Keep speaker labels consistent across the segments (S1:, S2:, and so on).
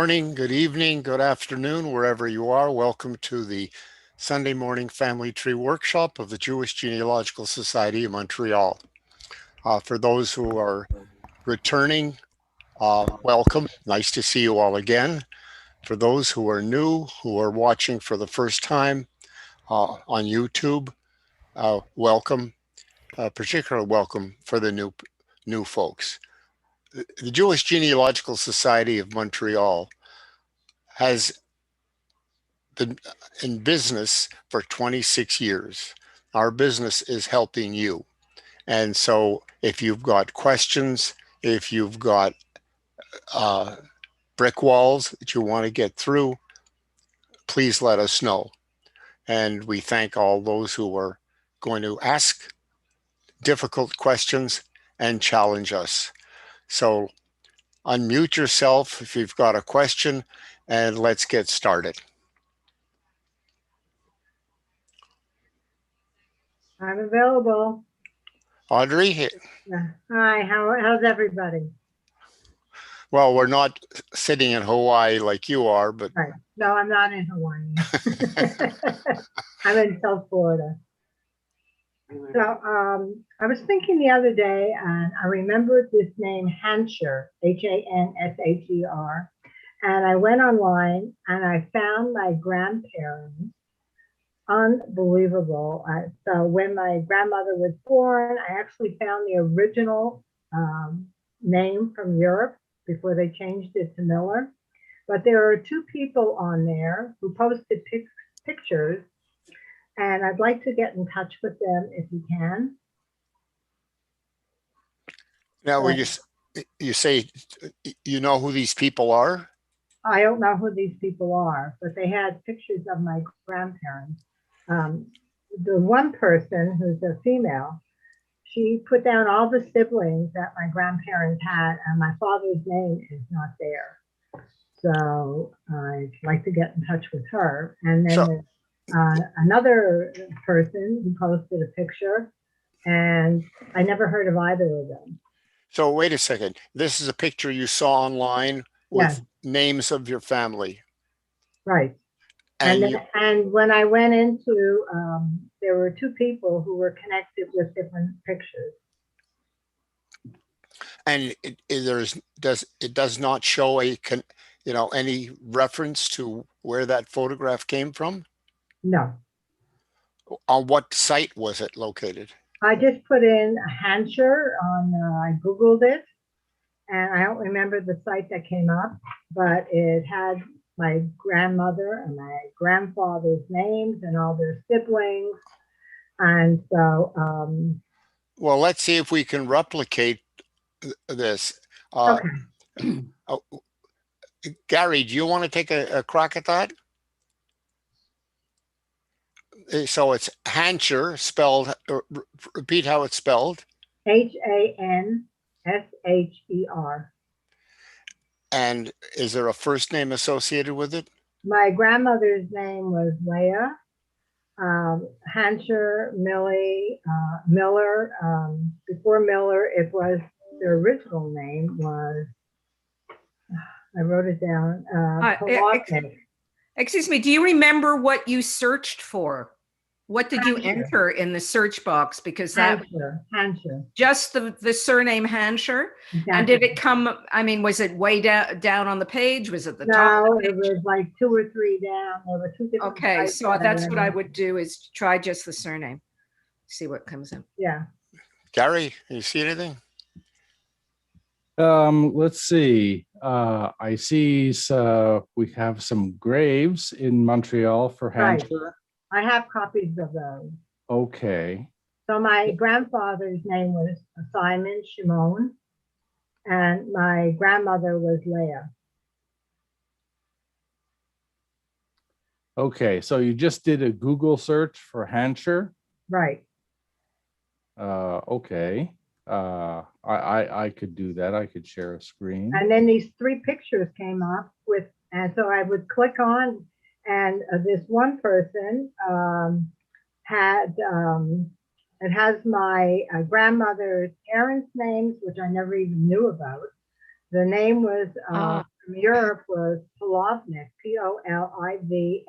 S1: Morning, good evening, good afternoon, wherever you are. Welcome to the Sunday morning family tree workshop of the Jewish Genealogical Society of Montreal. For those who are returning, welcome. Nice to see you all again. For those who are new, who are watching for the first time on YouTube, welcome. Particular welcome for the new folks. The Jewish Genealogical Society of Montreal has been in business for 26 years. Our business is helping you. And so if you've got questions, if you've got brick walls that you want to get through, please let us know. And we thank all those who are going to ask difficult questions and challenge us. So unmute yourself if you've got a question, and let's get started.
S2: I'm available.
S1: Audrey?
S2: Hi, how's everybody?
S1: Well, we're not sitting in Hawaii like you are, but
S2: right. No, I'm not in Hawaii. I'm in South Florida. So I was thinking the other day, and I remembered this name Hansher, Hansher, and I went online and I found my grandparents. Unbelievable. So when my grandmother was born, I actually found the original name from Europe before they changed it to Miller. But there are two people on there who posted pictures, and I'd like to get in touch with them if you can.
S1: Now, when you say you know who these people are?
S2: I don't know who these people are, but they had pictures of my grandparents. The one person who's a female, she put down all the siblings that my grandparents had, and my father's name is not there. So I'd like to get in touch with her. And then another person who posted a picture, and I never heard of either of them.
S1: So wait a second. This is a picture you saw online with names of your family.
S2: Right. And when I went into, there were two people who were connected with different pictures.
S1: And it does not show any reference to where that photograph came from?
S2: No.
S1: On what site was it located?
S2: I just put in Hansher on, I Googled it, and I don't remember the site that came up, but it had my grandmother and my grandfather's names and all their siblings. And so,
S1: well, let's see if we can replicate this.
S2: Okay.
S1: Gary, do you want to take a crack at that? So it's Hansher, spelled, repeat how it's spelled.
S2: Hansher.
S1: And is there a first name associated with it?
S2: My grandmother's name was Leah. Hansher, Millie, Miller. Before Miller, it was, their original name was, I wrote it down.
S3: Excuse me, do you remember what you searched for? What did you enter in the search box? Because that
S2: Hansher.
S3: Just the surname Hansher. Exactly. And did it come, I mean, was it way down on the page? Was it the top?
S2: No, it was like 2 or 3 down. There were 2 different.
S3: Okay, so that's what I would do, is try just the surname. See what comes in.
S2: Yeah.
S1: Gary, you see anything?
S4: Let's see. I see we have some graves in Montreal for Hansher.
S2: Right. I have copies of those.
S4: Okay.
S2: So my grandfather's name was Simon Shimon, and my grandmother was Leah.
S4: Okay, so you just did a Google search for Hansher?
S2: Right.
S4: Okay. I could do that. I could share a screen.
S2: And then these 3 pictures came up with, and so I would click on, and this one person had, it has my grandmother's parents' names, which I never even knew about. The name was from Europe was Polovnik, Polivnick.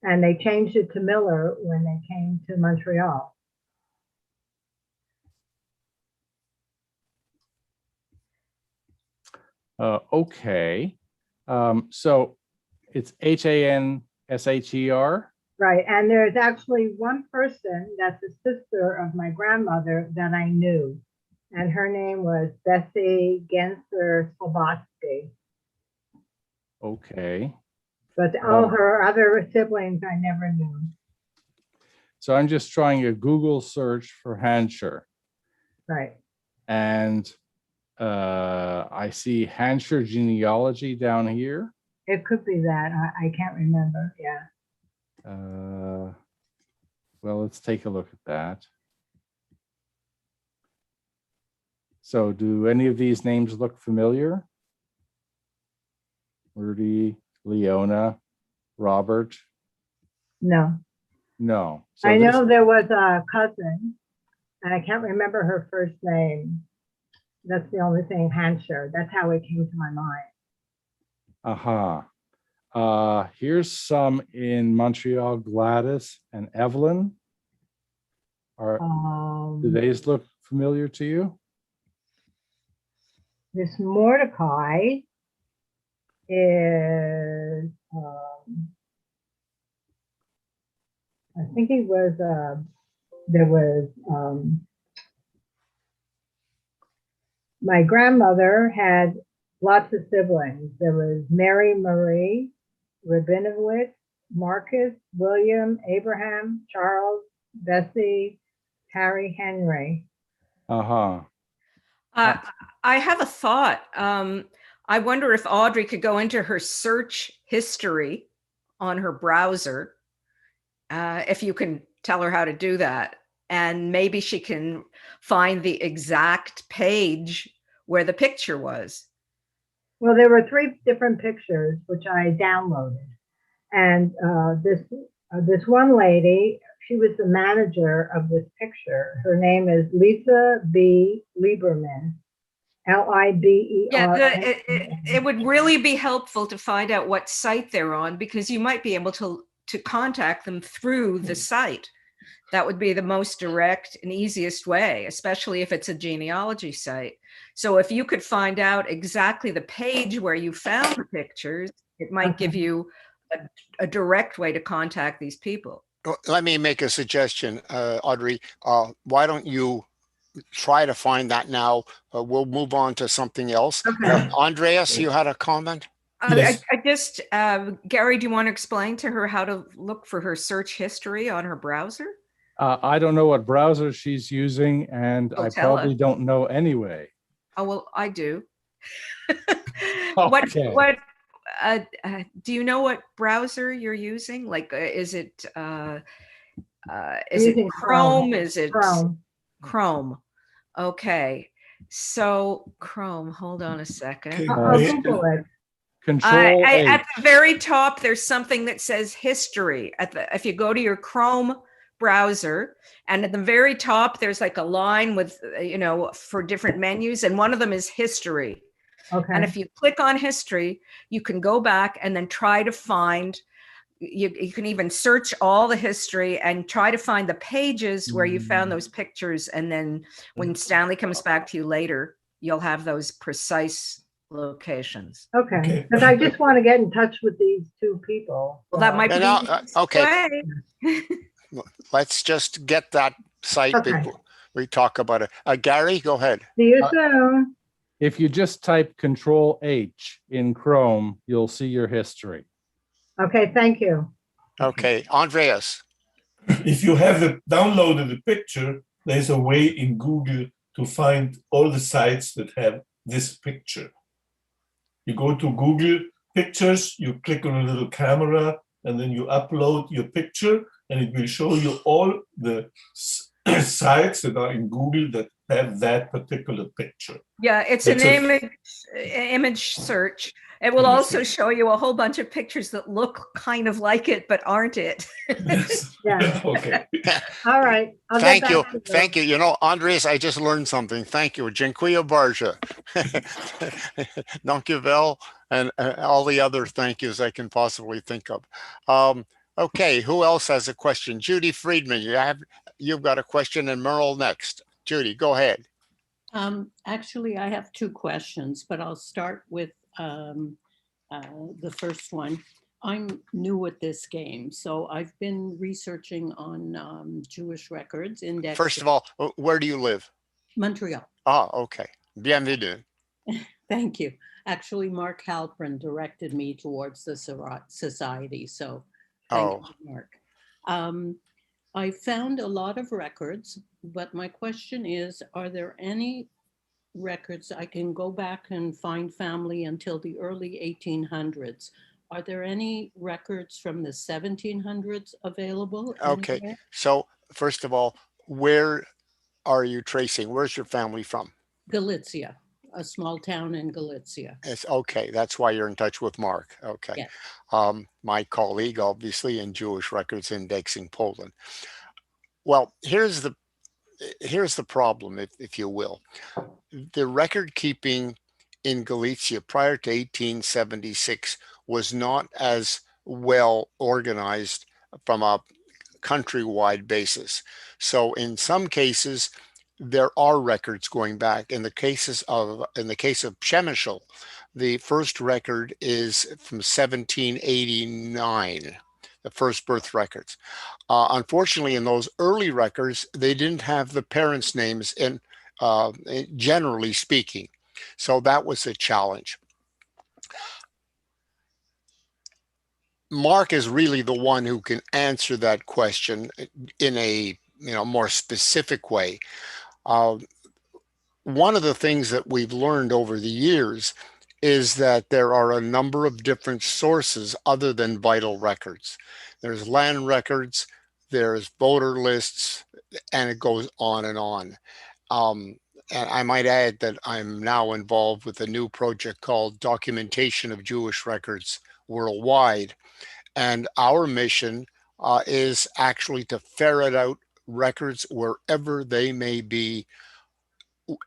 S2: And they changed it to Miller when they came to Montreal.
S4: Okay. So it's Hansher.
S2: Right, and there's actually one person that's a sister of my grandmother that I knew, and her name was Bessie Genser Slobodsky.
S4: Okay.
S2: But all her other siblings I never knew.
S4: So I'm just trying a Google search for Hansher,
S2: Right.
S4: and I see Hansher genealogy down here.
S2: It could be that. I can't remember. Yeah.
S4: Well, let's take a look at that. So do any of these names look familiar? Rudy, Leona, Robert?
S2: No.
S4: No. So
S2: I
S4: this-
S2: know there was a cousin, and I can't remember her first name. That's the only thing, Hansher. That's how it came to my mind.
S4: Aha. Here's some in Montreal, Gladys and Evelyn. Do these look familiar to you?
S2: This Mordecai is, I think he was, there was, my grandmother had lots of siblings. There was Mary Marie, Rabinowitz, Marcus, William, Abraham, Charles, Bessie, Harry, Henry.
S4: Aha.
S3: I have a thought. I wonder if Audrey could go into her search history on her browser, if you can tell her how to do that. And maybe she can find the exact page where the picture was.
S2: Well, there were 3 different pictures, which I downloaded. And this one lady, she was the manager of this picture. Her name is Lisa B. Lieberman, Lieber.
S3: Yeah, it would really be helpful to find out what site they're on, because you might be able to contact them through the site. That would be the most direct and easiest way, especially if it's a genealogy site. So if you could find out exactly the page where you found the pictures, it might give you a direct way to contact these people.
S1: Let me make a suggestion, Audrey. Why don't you try to find that now? We'll move on to something else.
S2: Okay.
S1: Andreas, you had a comment?
S3: I just, Gary, do you want to explain to her how to look for her search history on her browser?
S4: I don't know what browser she's using, and
S3: Well,
S4: I
S3: tell
S4: probably
S3: us.
S4: don't know anyway.
S3: Oh, well, I do.
S4: Okay.
S3: What, do you know what browser you're using? Like, is it
S2: Using
S3: Chrome?
S2: Chrome.
S3: Is it
S2: Chrome.
S3: Chrome? Okay. So Chrome, hold on a second.
S2: I'll Google it.
S4: Control A.
S3: At the very top, there's something that says history. If you go to your Chrome browser, and at the very top, there's like a line with, for different menus, and one of them is history.
S2: Okay.
S3: And if you click on history, you can go back and then try to find, you can even search all the history and try to find the pages where you found those pictures. And then when Stanley comes back to you later, you'll have those precise locations.
S2: Okay, because I just want to get in touch with these 2 people.
S3: Well, that might be
S1: And okay.
S3: way.
S1: Let's just get that site
S2: Okay.
S1: before we talk about it. Gary, go ahead.
S2: See you soon.
S4: If you just type Control H in Chrome, you'll see your history.
S2: Okay, thank you.
S1: Okay, Andreas.
S5: If you have downloaded the picture, there's a way in Google to find all the sites that have this picture. You go to Google Pictures, you click on a little camera, and then you upload your picture, and it will show you all the sites that are in Google that have that particular picture.
S3: Yeah, it's
S5: That's
S3: an
S5: a-
S3: image search. It will
S5: Image
S3: also
S5: search.
S3: show you a whole bunch of pictures that look kind of like it, but aren't it.
S5: Yes.
S2: Yeah.
S5: Okay.
S2: All right. I'll get
S1: Thank you.
S2: back to
S1: Thank you. You know, Andres, I just learned something. Thank you. Jinquia Barja. Donkevel, and all the other thank yous I can possibly think of. Okay, who else has a question? Judy Friedman, you've got a question, and Merle next. Judy, go ahead.
S6: Actually, I have two questions, but I'll start with the first one. I'm new at this game, so I've been researching on Jewish records, index.
S1: First of all, where do you live?
S6: Montreal.
S1: Ah, okay. Bienvenue.
S6: Thank you. Actually, Mark Halprin directed me towards the society, so thank
S1: Oh.
S6: you, Mark. I found a lot of records, but my question is, are there any records I can go back and find family until the early 1800s? Are there any records from the 1700s available?
S1: Okay.
S6: anywhere?
S1: So, first of all, where are you tracing? Where's your family from?
S6: Galicia, a small town in Galicia.
S1: It's okay. That's why you're in touch with Mark. Okay.
S6: Yeah.
S1: My colleague, obviously, in Jewish Records Indexing Poland. Well, here's the problem, if you will. The record keeping in Galicia prior to 1876 was not as well organized from a countrywide basis. So in some cases, there are records going back. In the case of Przemysl, the first record is from 1789, the first birth records. Unfortunately, in those early records, they didn't have the parents' names in, generally speaking. So that was a challenge. Mark is really the one who can answer that question in a more specific way. One of the things that we've learned over the years is that there are a number of different sources other than vital records. There's land records, there's voter lists, and it goes on and on. And I might add that I'm now involved with a new project called Documentation of Jewish Records Worldwide. And our mission is actually to ferret out records wherever they may be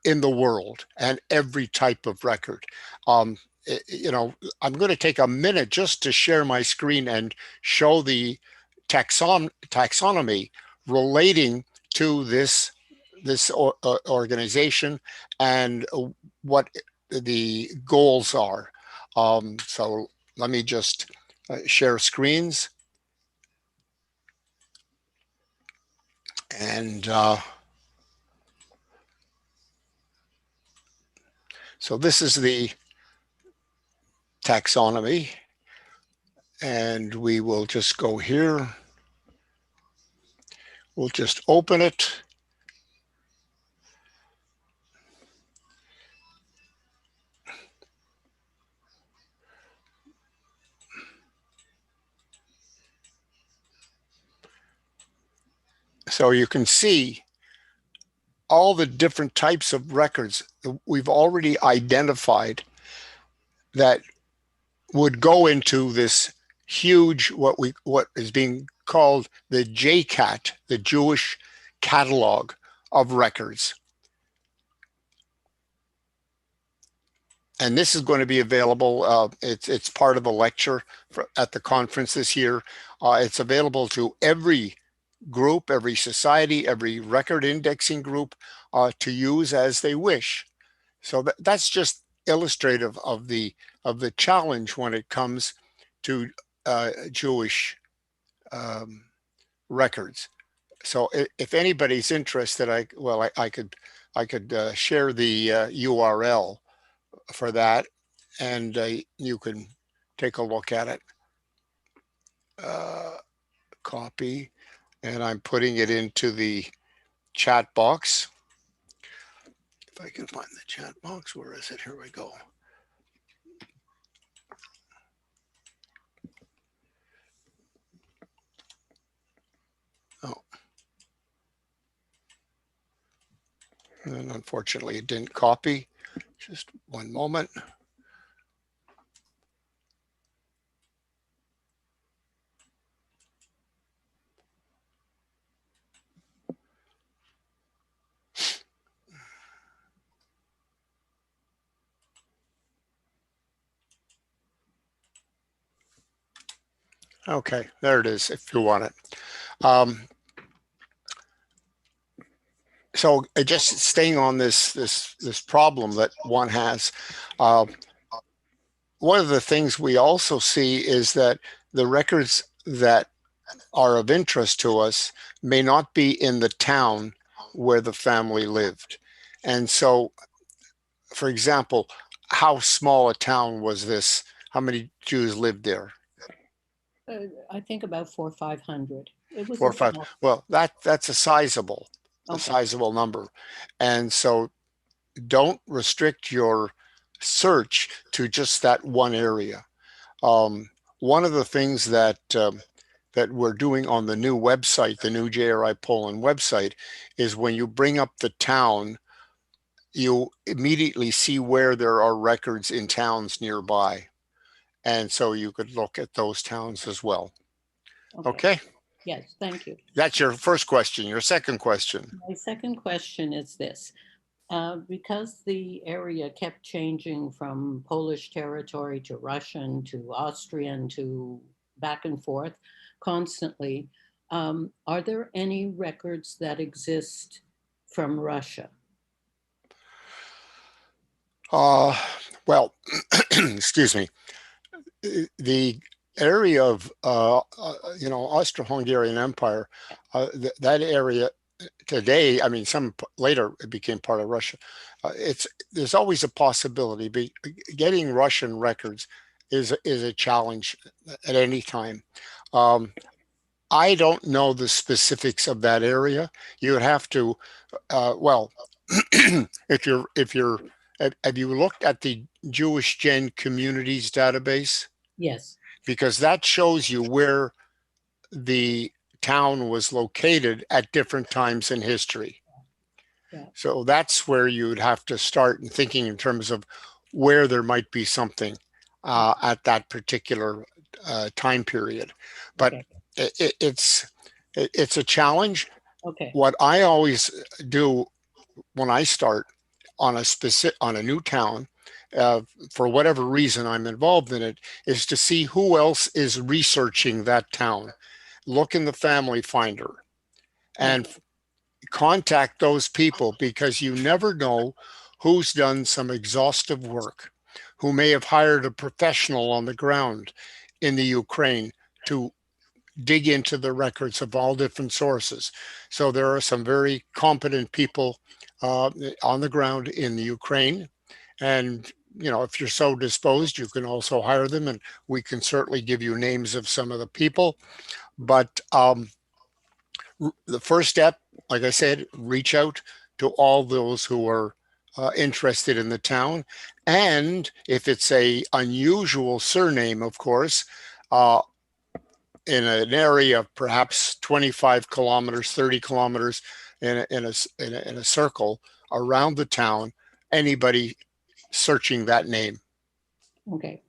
S1: in the world, and every type of record. I'm going to take a minute just to share my screen and show the taxonomy relating to this organization and what the goals are. So let me just share screens. And so this is the taxonomy, and we will just go here. We'll just open it. So you can see all the different types of records that we've already identified that would go into this huge, what is being called the JCAT, the Jewish Catalog of Records. And this is going to be available. It's part of a lecture at the conference this year. It's available to every group, every society, every record indexing group to use as they wish. So that's just illustrative of the challenge when it comes to Jewish records. So if anybody's interested, I could share the URL for that, and you can take a look at it. Copy, and I'm putting it into the chat box. If I can find the chat box, where is it? Here we go. Oh. And unfortunately, it didn't copy. Just one moment. Okay, there it is, if you want it. So just staying on this problem that one has, one of the things we also see is that the records that are of interest to us may not be in the town where the family lived. And so, for example, how small a town was this? How many Jews lived there?
S6: I think about 400 or 500. It was
S1: 4
S6: a
S1: or 5.
S6: small-
S1: Well, that's a sizable
S6: Okay.
S1: number. And so don't restrict your search to just that one area. One of the things that that we're doing on the new website, the new JRI Poland website, is when you bring up the town, you immediately see where there are records in towns nearby. And so you could look at those towns as well. Okay,
S6: Yes, thank you.
S1: that's your first question. Your second question.
S6: My second question is this. Because the area kept changing from Polish territory to Russian to Austrian to back and forth constantly, are there any records that exist from Russia?
S1: Well, excuse me. The area of Austro-Hungarian Empire, that area today, I mean, some later it became part of Russia. There's always a possibility. Getting Russian records is a challenge at any time. I don't know the specifics of that area. You would have to, well, if you're, have you looked at the Jewish Gen Communities database?
S6: Yes.
S1: Because that shows you where the town was located at different times in history.
S6: Yeah.
S1: So that's where you'd have to start in thinking in terms of where there might be something at that particular time period. But
S6: Okay.
S1: it's a challenge.
S6: Okay.
S1: What I always do when I start on a new town, for whatever reason I'm involved in it, is to see who else is researching that town. Look in the family finder and contact those people, because you never know who's done some exhaustive work, who may have hired a professional on the ground in the Ukraine to dig into the records of all different sources. So there are some very competent people on the ground in the Ukraine. And, you know, if you're so disposed, you can also hire them, and we can certainly give you names of some of the people. But the first step, like I said, reach out to all those who are interested in the town. And if it's a unusual surname, of course, in an area of perhaps 25 kilometers, 30 kilometers in a circle around the town, anybody searching that name.
S6: Okay.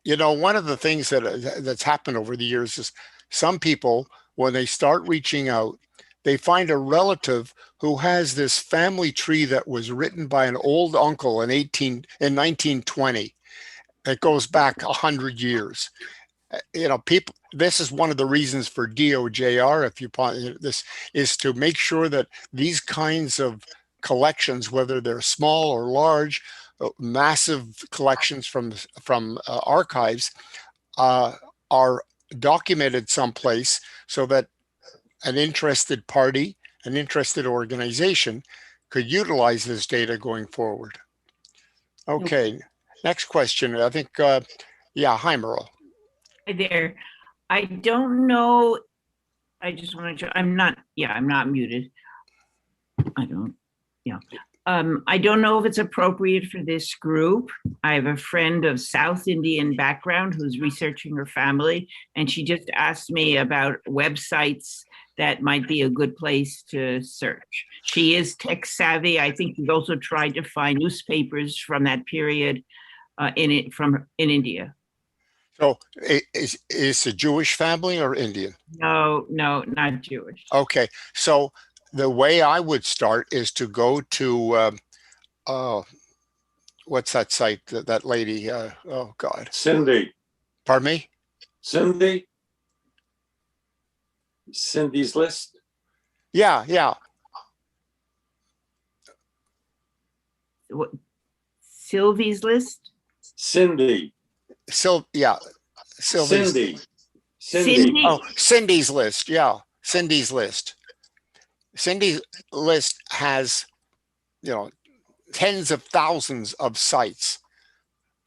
S1: You know, one of the things that's happened over the years is some people, when they start reaching out, they find a relative who has this family tree that was written by an old uncle in 1920. It goes back 100 years. You know, people, this is one of the reasons for DOJR, if you this, is to make sure that these kinds of collections, whether they're small or large, massive collections from archives, are documented someplace so that an interested party, an interested organization could utilize this data going forward. Okay, next question. I think, yeah, hi, Merle.
S7: Hi there. I don't know. I just wanted to, I'm not muted. I don't know if it's appropriate for this group. I have a friend of South Indian background who's researching her family, and she just asked me about websites that might be a good place to search. She is tech savvy. I think she's also tried to find newspapers from that period in India.
S1: So is a Jewish family or Indian?
S7: No, not Jewish.
S1: Okay, so the way I would start is to go to what's that site? That lady? Oh God,
S8: Cindy,
S1: pardon me.
S8: Cindy's List.
S1: Yeah, yeah.
S7: What, Sylvie's List?
S8: Cindy,
S1: Yeah, Sylvie's.
S8: Cindy.
S1: Oh, Cindy's List. Yeah, Cindy's List. Cindy's List has, tens of thousands of sites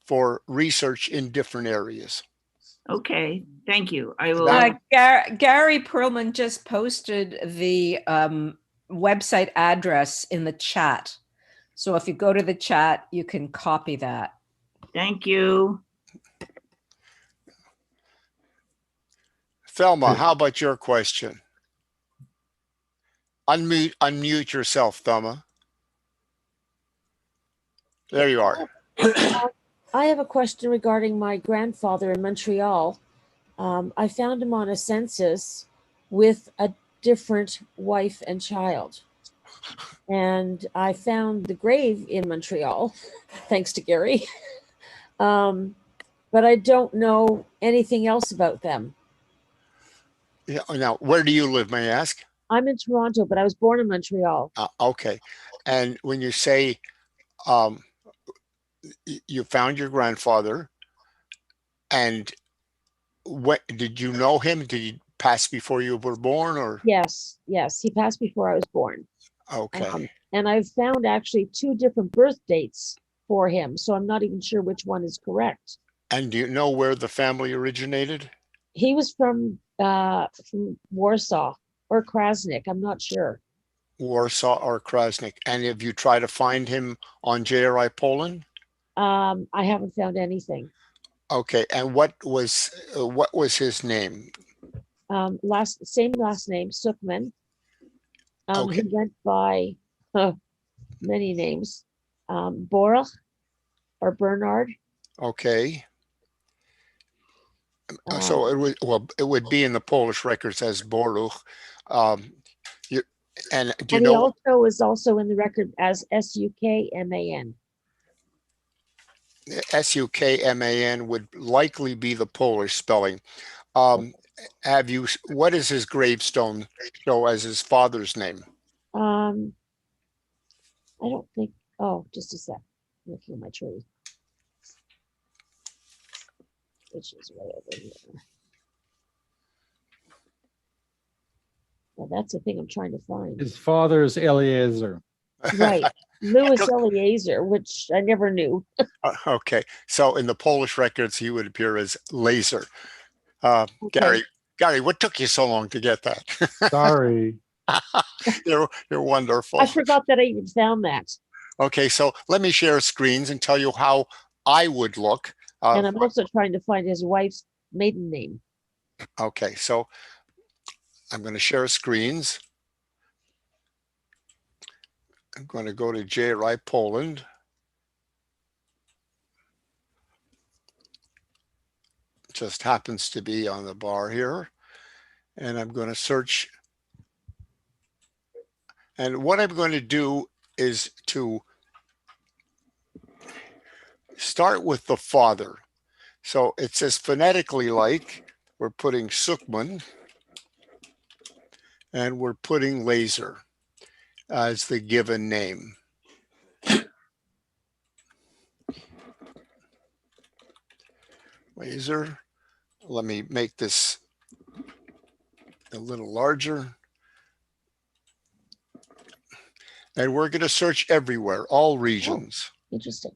S1: for research in different areas.
S7: Okay, thank you. I will.
S3: Gary Perlman just posted the website address in the chat. So if you go to the chat, you can copy that.
S7: Thank you.
S1: Thelma, how about your question? Unmute yourself, Thelma. There you are.
S9: I have a question regarding my grandfather in Montreal. I found him on a census with a different wife and child. And I found the grave in Montreal, thanks to Gary. But I don't know anything else about them.
S1: Yeah, now, where do you live, may I ask?
S9: I'm in Toronto, but I was born in Montreal.
S1: Okay. And when you say you found your grandfather, and what did you know him? Did he pass before you were born, or?
S9: Yes, he passed before I was born.
S1: Okay.
S9: And I've found actually 2 different birth dates for him, so I'm not even sure which one is correct.
S1: And do you know where the family originated?
S9: He was from Warsaw or Krasnik. I'm not sure.
S1: Warsaw or Krasnik. And have you tried to find him on JRI Poland?
S9: I haven't found anything.
S1: Okay. And what was his name?
S9: Same last name, Suckman.
S1: Okay.
S9: He went by many names. Borach or Bernard.
S1: Okay. So it would be in the Polish records as Boruch. He
S9: Also is also in the record as Sukman.
S1: Sukman would likely be the Polish spelling. What is his gravestone show as his father's name?
S9: I don't think, just a sec. Looking at my tree. Which is way over here. Well, that's the thing I'm trying to find.
S4: His father's Eliezer.
S9: Right. Louis Eliezer, which I never knew.
S1: Okay. So in the Polish records, he would appear as Laser.
S9: Okay.
S1: Gary, what took you so long to get that?
S4: Sorry.
S1: You're wonderful.
S9: I forgot that I even found that.
S1: Okay, so let me share screens and tell you how I would look.
S9: And I'm also trying to find his wife's maiden name.
S1: Okay, so I'm going to share screens. I'm going to go to JRI Poland. Just happens to be on the bar here. And I'm going to search. And what I'm going to do is to start with the father. So it says phonetically like, we're putting Suckman and we're putting Laser as the given name. Laser. Let me make this a little larger. And we're going to search everywhere, all regions.
S9: Interesting.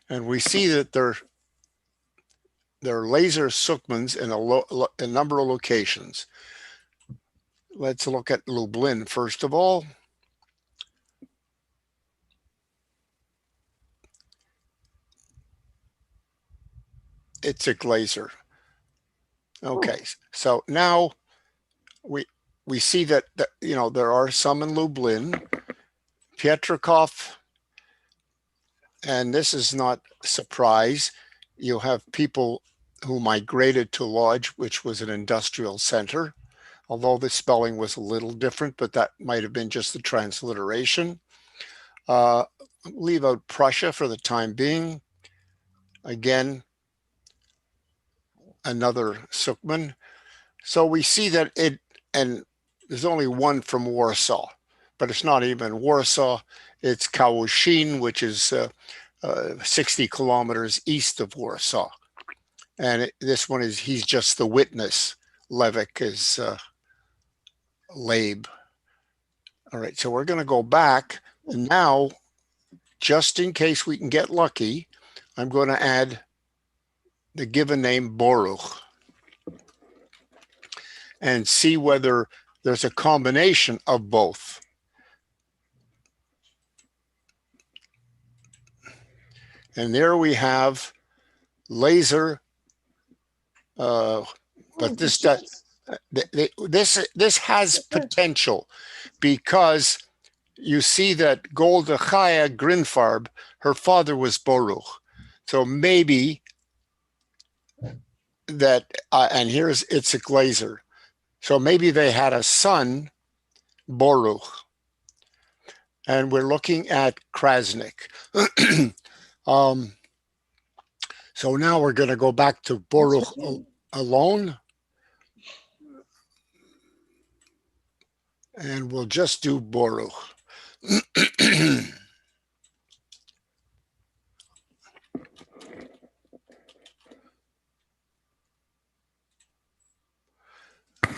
S1: And we see that there are Laser Suckmans in a number of locations. Let's look at Lublin first of all. It's a Glazer. Okay, so now we see that, you know, there are some in Lublin, Pietrkov, and this is not a surprise. You have people who migrated to Lodz, which was an industrial center, although the spelling was a little different, but that might have been just the transliteration. Leave out Prussia for the time being. Again, another Sukman. So we see that and there's only one from Warsaw, but it's not even Warsaw. It's Kałuszyna, which is 60 kilometers east of Warsaw. And this one is, he's just the witness. Levik is Labe. All right, so we're going to go back. And now, just in case we can get lucky, I'm going to add the given name Boruch and see whether there's a combination of both. And there we have laser, but this does, this has potential, because you see that Golda Chaya Grinfarb, her father was Boruch. So maybe that, and here's Itzik Laser. So maybe they had a son, Boruch. And we're looking at Krasnik. So now we're going to go back to Boruch alone. And we'll just do Boruch.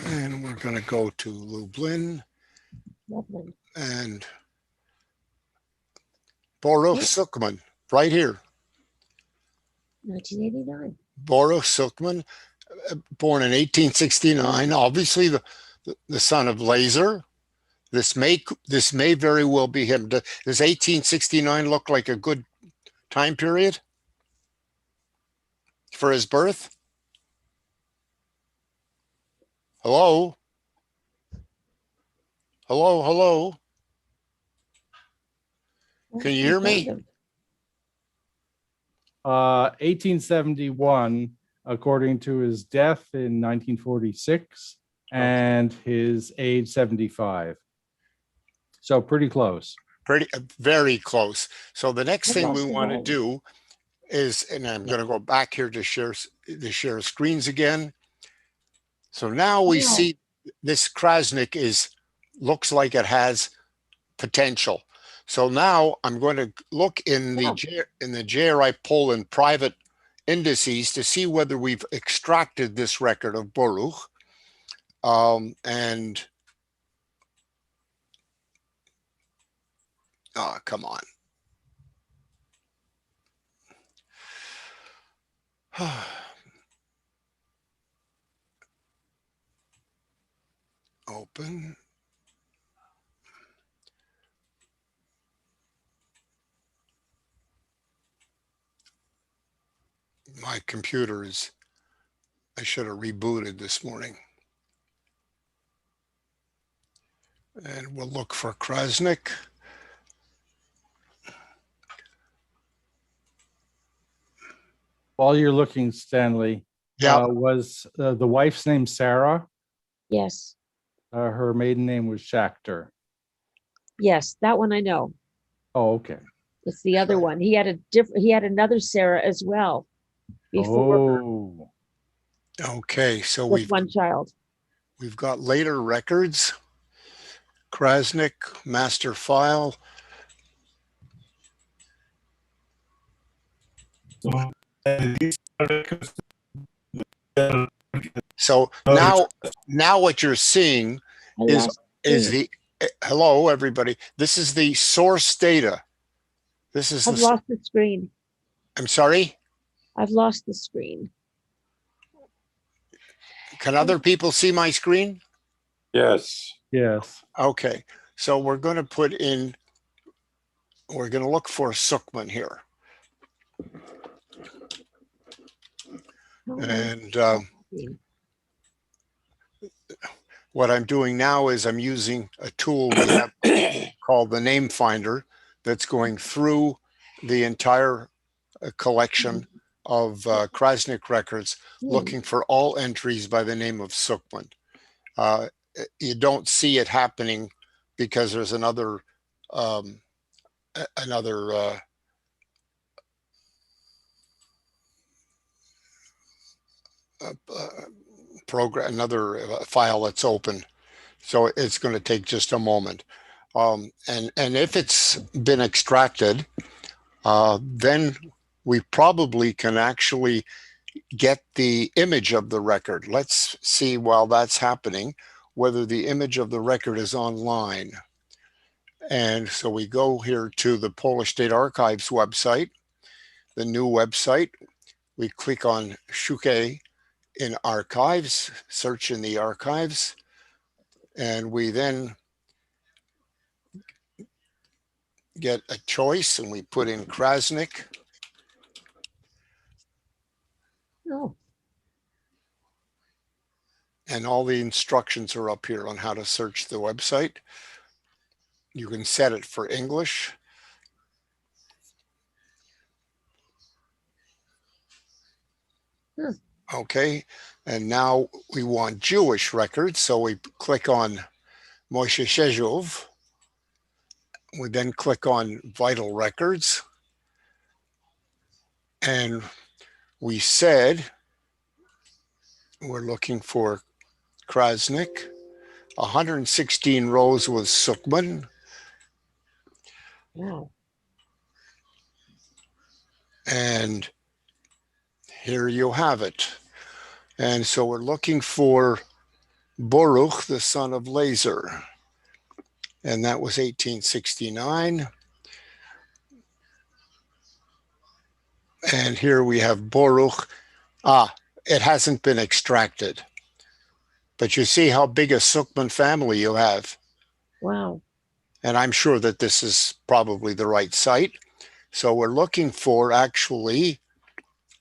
S1: And we're going to go to Lublin and Boruch Sukman, right here.
S9: 1989.
S1: Boruch Sukman, born in 1869, obviously the son of Laser. This may very well be him. Does 1869 look like a good time period for his birth? Hello? Hello, hello? Can you hear me?
S4: 1871, according to his death in 1946, and his age 75. So pretty close.
S1: Very close. So the next thing we
S9: lost
S1: want to
S9: it all.
S1: do is, and I'm going to go back here to share screens again. So now we
S9: Wow.
S1: see this Krasnik looks like it has potential. So now I'm going to look in the JRI Poland private indices to see whether we've extracted this record of Boruch. And oh, come on. Open. My computer is, I should have rebooted this morning. And we'll look for Krasnik.
S4: While you're looking, Stanley,
S1: Yeah.
S4: was the wife's name Sarah?
S9: Yes,
S4: Her maiden name was Schachter.
S9: yes, that one I know.
S4: Oh, okay.
S9: It's the other one. He had another Sarah as well before
S4: Oh,
S1: Okay, so
S9: with one child.
S1: we've got later records. Krasnik, master file.
S5: So, these are records.
S1: So now what you're seeing
S9: I
S1: is
S9: lost
S1: the hello everybody. This is the source data. This is
S9: I've lost the screen.
S1: I'm sorry.
S9: I've lost the screen.
S1: Can other people see my screen?
S8: Yes.
S4: yes.
S1: Okay, so we're going to look for Sukman here.
S9: Oh,
S1: And
S9: screen.
S1: what I'm doing now is I'm using a tool we have called the Name Finder that's going through the entire collection of Krasnik records, looking for all entries by the name of Sukhman. You don't see it happening because there's another program, another file that's open. So it's going to take just a moment. And if it's been extracted, then we probably can actually get the image of the record. Let's see while that's happening, whether the image of the record is online. And so we go here to the Polish State Archives website, the new website. We click on Szukaj in Archives, search in the archives, and we then get a choice and we put in Krasnik.
S9: Oh,
S1: And all the instructions are up here on how to search the website. You can set it for English. Okay, and now we want Jewish records, so we click on Moshe Shezhov. We then click on Vital Records. And we said we're looking for Krasnik. 116 rows was Sukhman.
S9: wow.
S1: And here you have it. And so we're looking for Baruch, the son of Lazer. And that was 1869. And here we have Baruch. It hasn't been extracted. But you see how big a Sukhman family you have.
S9: Wow.
S1: And I'm sure that this is probably the right site. So we're looking for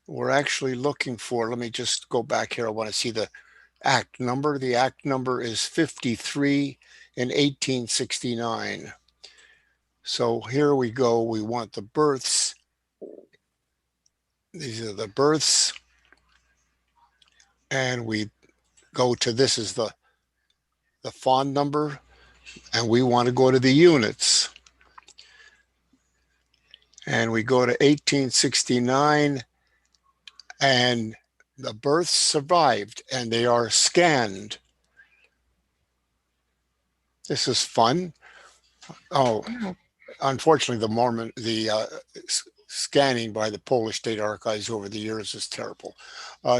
S1: looking for, let me just go back here. I want to see the act number. The act number is 53 in 1869. So here we go. We want the births. These are the births. And we go to, this is the font number. And we want to go to the units. And we go to 1869. And the births survived and they are scanned. This is fun. Oh, unfortunately, the scanning by the Polish State Archives over the years is terrible.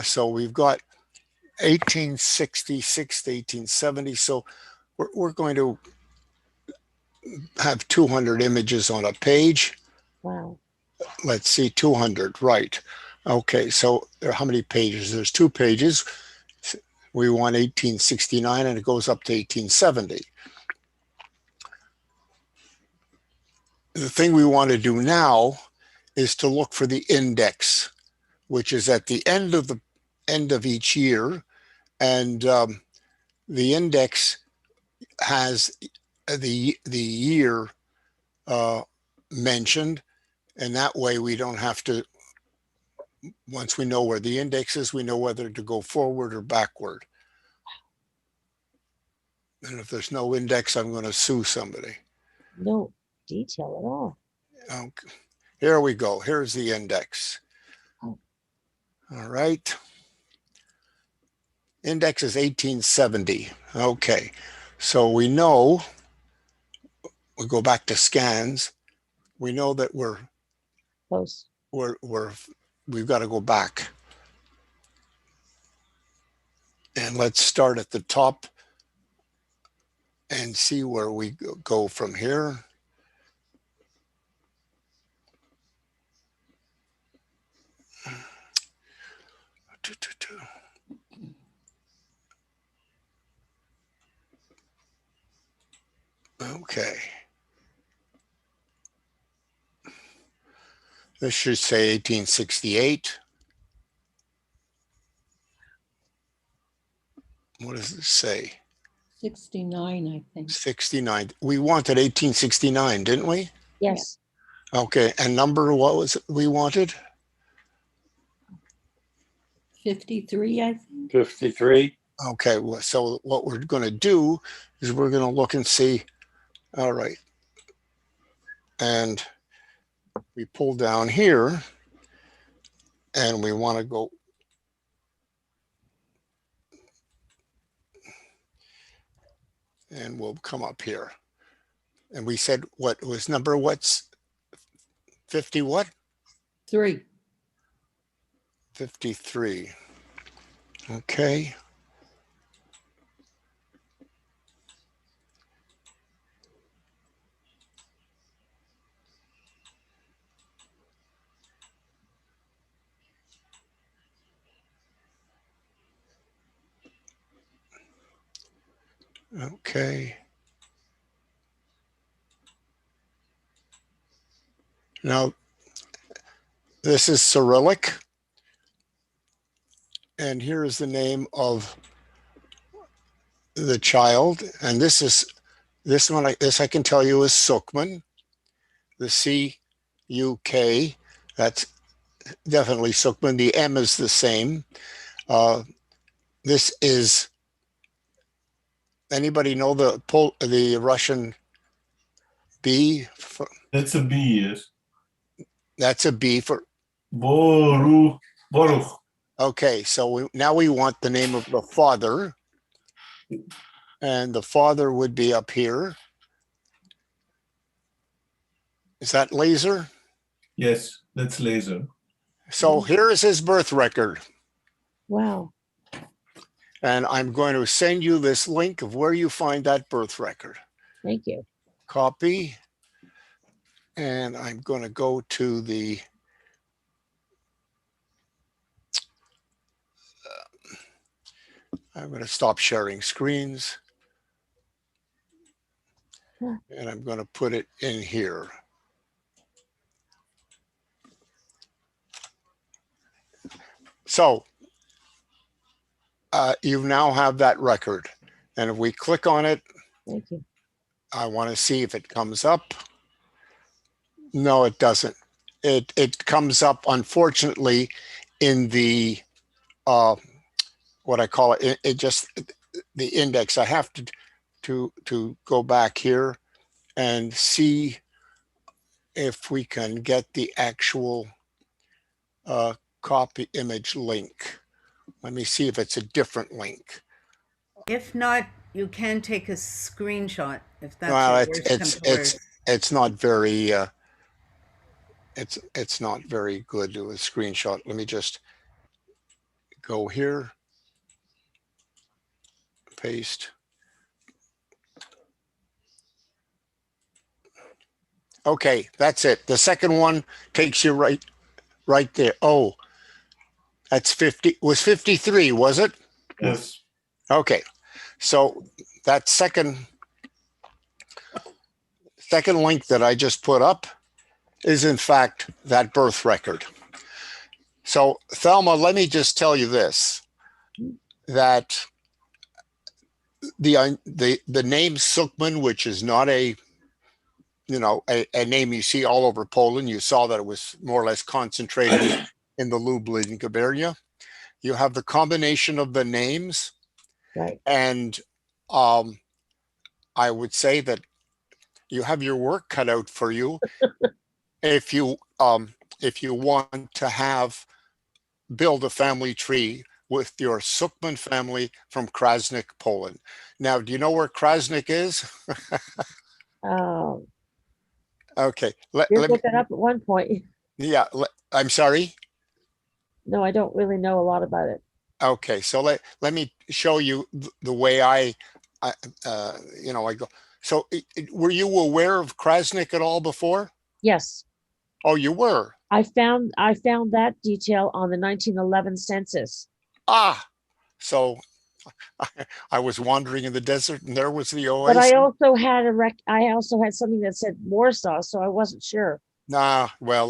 S1: So we've got 1866 to 1870. So we're going to have 200 images on a page.
S9: Wow.
S1: Let's see, 200, right. Okay, so how many pages? There's 2 pages. We want 1869 and it goes up to 1870. The thing we want to do now is to look for the index, which is at the end of each year. And the index has the year mentioned. And that way we don't have to, once we know where the index is, we know whether to go forward or backward. And if there's no index, I'm going to sue somebody.
S9: No detail at all.
S1: Okay. Here we go. Here's the index.
S9: Oh.
S1: All right. Index is 1870. Okay. So we know, we go back to scans. We know that
S9: Close.
S1: we've got to go back. And let's start at the top and see where we go from here. Okay. This should say 1868. what does it say?
S6: 69, I think.
S1: 69. We wanted 1869, didn't we?
S9: Yes,
S1: Okay, and number, what was it we wanted?
S6: 53, I think.
S8: 53.
S1: Okay, well, so what we're going to do is we're going to look and see. All right. And we pull down here and we want to go. And we'll come up here. And we said, what was number, what's 50 what?
S6: 3.
S1: 53. Okay. Okay. Now, this is Cyrillic. And here is the name of the child. And this is, this one, this I can tell you is Sukman. The C-U-K, that's definitely Sukman. The M is the same. This is, anybody know the Russian B?
S5: That's a B, yes.
S1: That's a B for,
S5: Boruch.
S1: okay, so now we want the name of the father. And the father would be up here. Is that Laser?
S5: Yes, that's Laser.
S1: So here is his birth record.
S9: wow.
S1: And I'm going to send you this link of where you find that birth record.
S9: Thank you.
S1: Copy. And I'm going to go to the I'm going to stop sharing screens. And I'm going to put it in here. So you now have that record. And if we click on it,
S9: Thank you.
S1: I want to see if it comes up. No, it doesn't. It comes up, unfortunately, in the what I call it. It just the index. I have to go back here and see if we can get the actual copy image link. Let me see if it's a different link.
S10: If not, you can take a screenshot if that's
S1: Well,
S10: what worse comes to worse.
S1: it's not very it's not very good to a screenshot. Let me just go here, paste. Okay, that's it. The second one takes you right there. Oh, that's 50, was 53, was it?
S5: Yes.
S1: Okay, so that second link that I just put up is in fact that birth record. So Thelma, let me just tell you this, that the name Sukman, which is not a name you see all over Poland. You saw that it was more or less concentrated in the Lublin area. You have the combination of the names.
S9: Right.
S1: And I would say that you have your work cut out for you if you want to build a family tree with your Sukman family from Krasnik, Poland. Now, do you know where Krasnik is? Okay.
S9: Did look it up at one point.
S1: Yeah. I'm sorry.
S9: No, I don't really know a lot about it.
S1: Okay. So let me show you the way I go. So were you aware of Krasnik at all before?
S9: Yes,
S1: Oh, you were?
S9: I found that detail on the 1911 census.
S1: Ah, so I was wandering in the desert and there was the
S9: But
S1: oasis.
S9: I also had I also had something that said Warsaw, so I wasn't sure.
S1: Nah, well,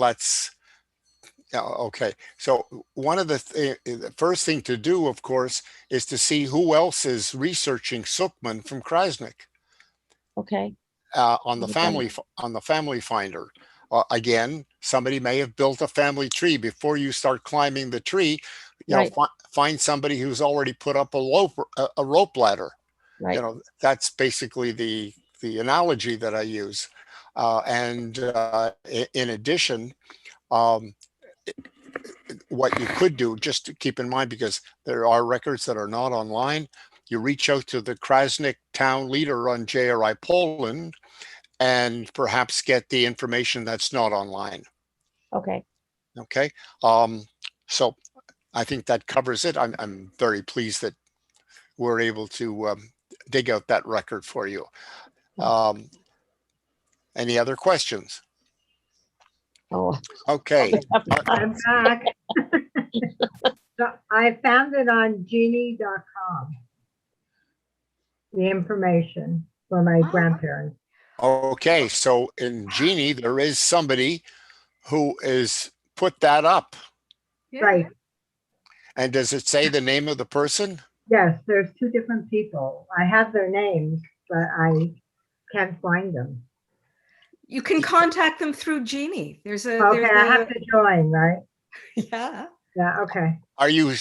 S1: Yeah, okay. So one of the first thing to do, of course, is to see who else is researching Suchman from Krasnik
S9: Okay,
S1: on the
S9: Okay.
S1: family finder. Again, somebody may have built a family tree before you start climbing the tree.
S9: Right.
S1: Find somebody who's already put up a rope ladder.
S9: right.
S1: That's basically the analogy that I use. In addition, um, what you could do, just to keep in mind, because there are records that are not online, you reach out to the Krasnik town leader on JRI Poland and perhaps get the information that's not online.
S9: Okay.
S1: Okay. So I think that covers it. I'm very pleased that we're able to dig out that record for you. Any other questions?
S9: Oh,
S1: Okay.
S2: I'm back. So I found it on genie.com. The information for my
S3: Oh.
S2: grandparents.
S1: Okay. So in Genie, there is somebody who is put that up.
S3: Yeah.
S2: Right.
S1: And does it say the name of the person?
S2: Yes, there's two different people. I have their names, but I can't find them.
S3: You can contact them through Genie. There's a
S2: Okay, I have to join, right?
S3: yeah.
S2: Yeah, okay.
S1: Are you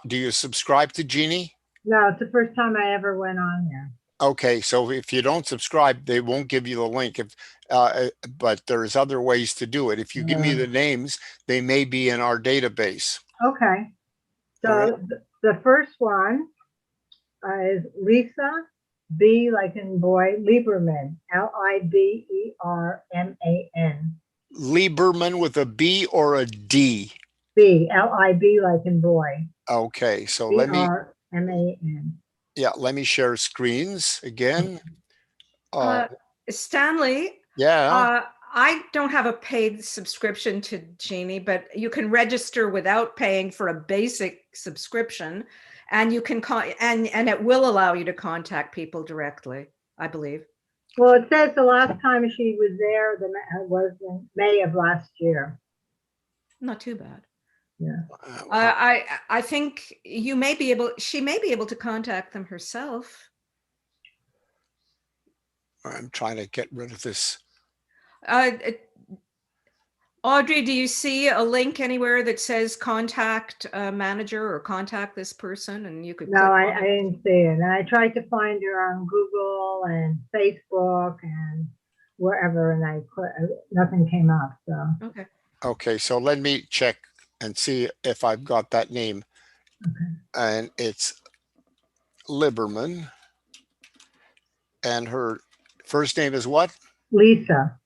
S1: do you subscribe to Genie?
S2: No, it's the first time I ever went on there.
S1: Okay, so if you don't subscribe, they won't give you the link. But there's other ways to do it. If you give me the names, they may be in our database.
S2: Okay. So
S1: All right.
S2: the first one is Lisa B like in boy Lieberman, Liberman.
S1: Lieberman with a B or a D?
S2: B Lib like in boy.
S1: Okay, so let me share screens again.
S3: Stanley,
S1: Yeah.
S3: I don't have a paid subscription to Genie, but you can register without paying for a basic subscription, and you can and it will allow you to contact people directly, I believe.
S2: Well, it says the last time she was there was in May of last year.
S3: Not too bad.
S2: Yeah.
S3: I think she may be able to contact them herself.
S1: I'm trying to get rid of this.
S3: Audrey, do you see a link anywhere that says contact manager or contact this person, and you could?
S2: No, I didn't see it. And I tried to find her on Google and Facebook and wherever, and nothing came up. So
S3: okay.
S1: Okay, so let me check and see if I've got that name.
S2: Okay.
S1: And it's Lieberman. And her first name is what?
S2: Lisa.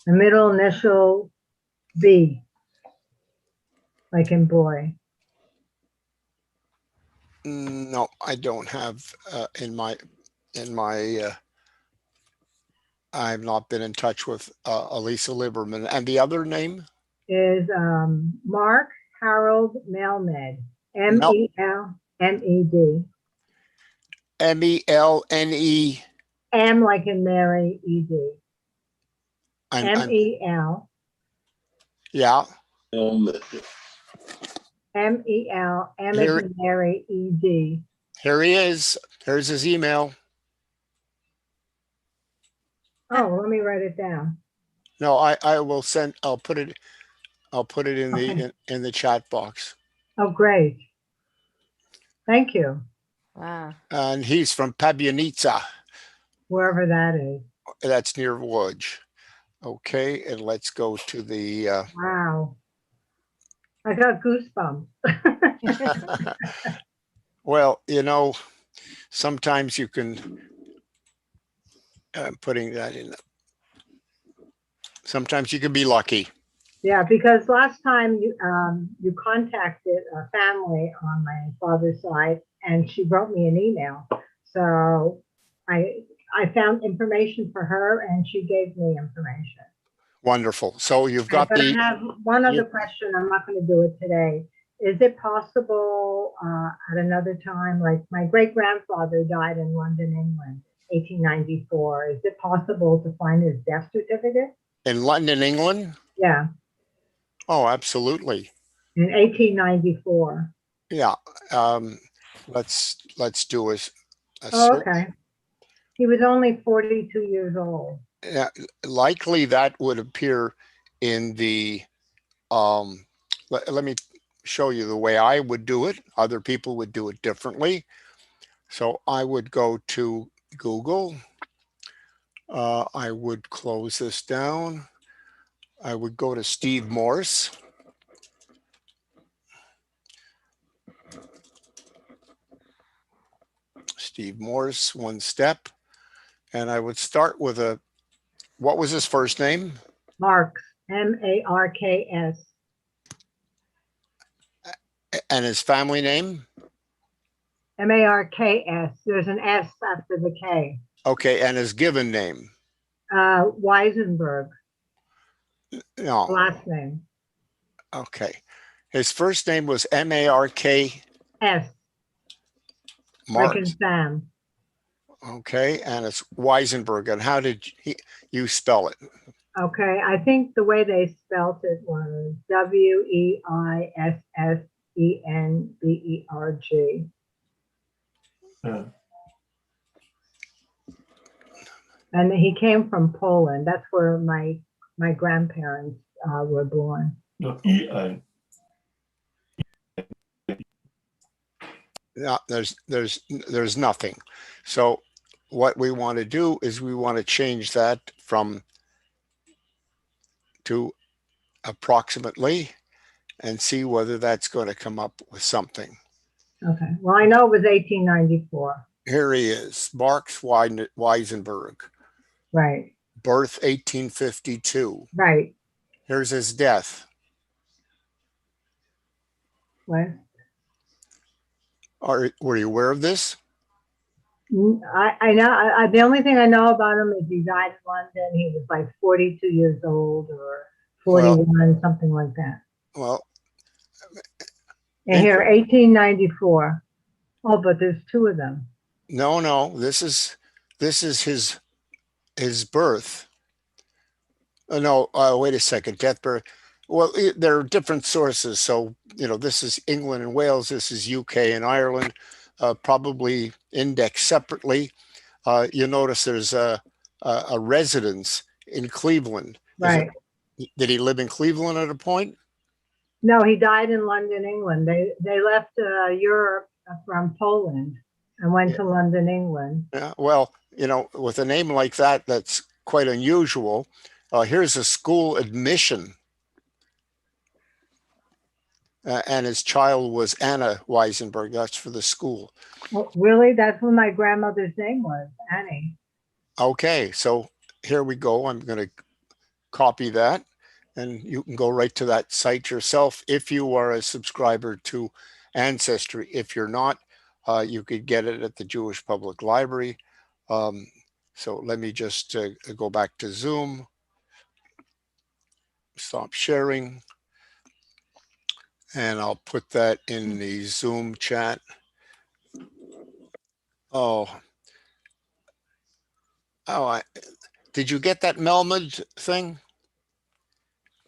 S2: The middle initial B, like in boy.
S1: No, I don't have in my I've not been in touch with Elisa Lieberman. And the other name
S2: is Mark Harold Melmed. MELMED.
S1: MELNE.
S2: M like in Mary, ED. MEL.
S1: Yeah.
S2: MEL, M as in Mary, ED.
S1: Here he is. Here's his email.
S2: Oh, let me write it down.
S1: No, I will send. I'll put it in the in the chat box.
S2: Oh, great. Thank you.
S3: Wow.
S1: And he's from Pabianica.
S2: Wherever that is.
S1: That's near Łódź. Okay, and let's go to the.
S2: Wow. I got goosebumps.
S1: Well, sometimes you can. I'm putting that in. Sometimes you can be lucky.
S2: Yeah, because last time you contacted a family on my father's side, and she wrote me an email. So I found information for her, and she gave me information.
S1: Wonderful. So you've got
S2: I have one other question. I'm not going to do it today. Is it possible at another time, like my great grandfather died in London, England, 1894. Is it possible to find his death certificate?
S1: In London, England?
S2: Yeah,
S1: Oh, absolutely.
S2: in 1894.
S1: Yeah. Let's do a
S2: Oh,
S1: search.
S2: okay. He was only 42 years old.
S1: Yeah, likely that would appear in the, let me show you the way I would do it. Other people would do it differently. So I would go to Google. I would close this down. I would go to Steve Morse. Steve Morse, one step. And I would start with what was his first name?
S2: Marks, M-A-R-K-S.
S1: And his family name?
S2: M-A-R-K-S. There's an S after the K.
S1: Okay, and his given name?
S2: Weisenberg,
S1: No.
S2: last name.
S1: Okay. His first name was M-A-R-K.
S2: S, like in
S1: Marks.
S2: Sam.
S1: Okay, and it's Weisenberg. And how did you spell it?
S2: Okay, I think the way they spelt it was W-E-I-S-S-E-N-B-E-R-G.
S5: Yeah.
S2: And he came from Poland. That's where my grandparents were born.
S5: No, E-I.
S1: No, there's nothing. So what we want to do is we want to change that to approximately and see whether that's going to come up with something.
S2: Okay, well, I know it was 1894.
S1: Here he is, Marks Weisenberg,
S2: Right,
S1: birth 1852.
S2: right.
S1: Here's his death.
S2: What?
S1: Were you aware of this?
S2: I know, the only thing I know about him is he died in London. He was like 42 years old or 41, something like that.
S1: Well,
S2: And here, 1894. Oh, but there's two of them.
S1: no, this is his birth. No, wait a second, death, birth. Well, there are different sources. So, this is England and Wales. This is UK and Ireland, probably indexed separately. You notice there's a residence in Cleveland.
S2: Right.
S1: Did he live in Cleveland at a point?
S2: No, he died in London, England. They left Europe from Poland and went to London, England.
S1: Yeah, well, with a name like that, that's quite unusual. Here's a school admission. And his child was Anna Weisenberg. That's for the school.
S2: Well, really? That's what my grandmother's name was, Annie.
S1: Okay, so here we go. I'm going to copy that. And you can go right to that site yourself if you are a subscriber to Ancestry. If you're not, you could get it at the Jewish Public Library. So let me just go back to Zoom. Stop sharing. And I'll put that in the Zoom chat. Did you get that Melmud thing?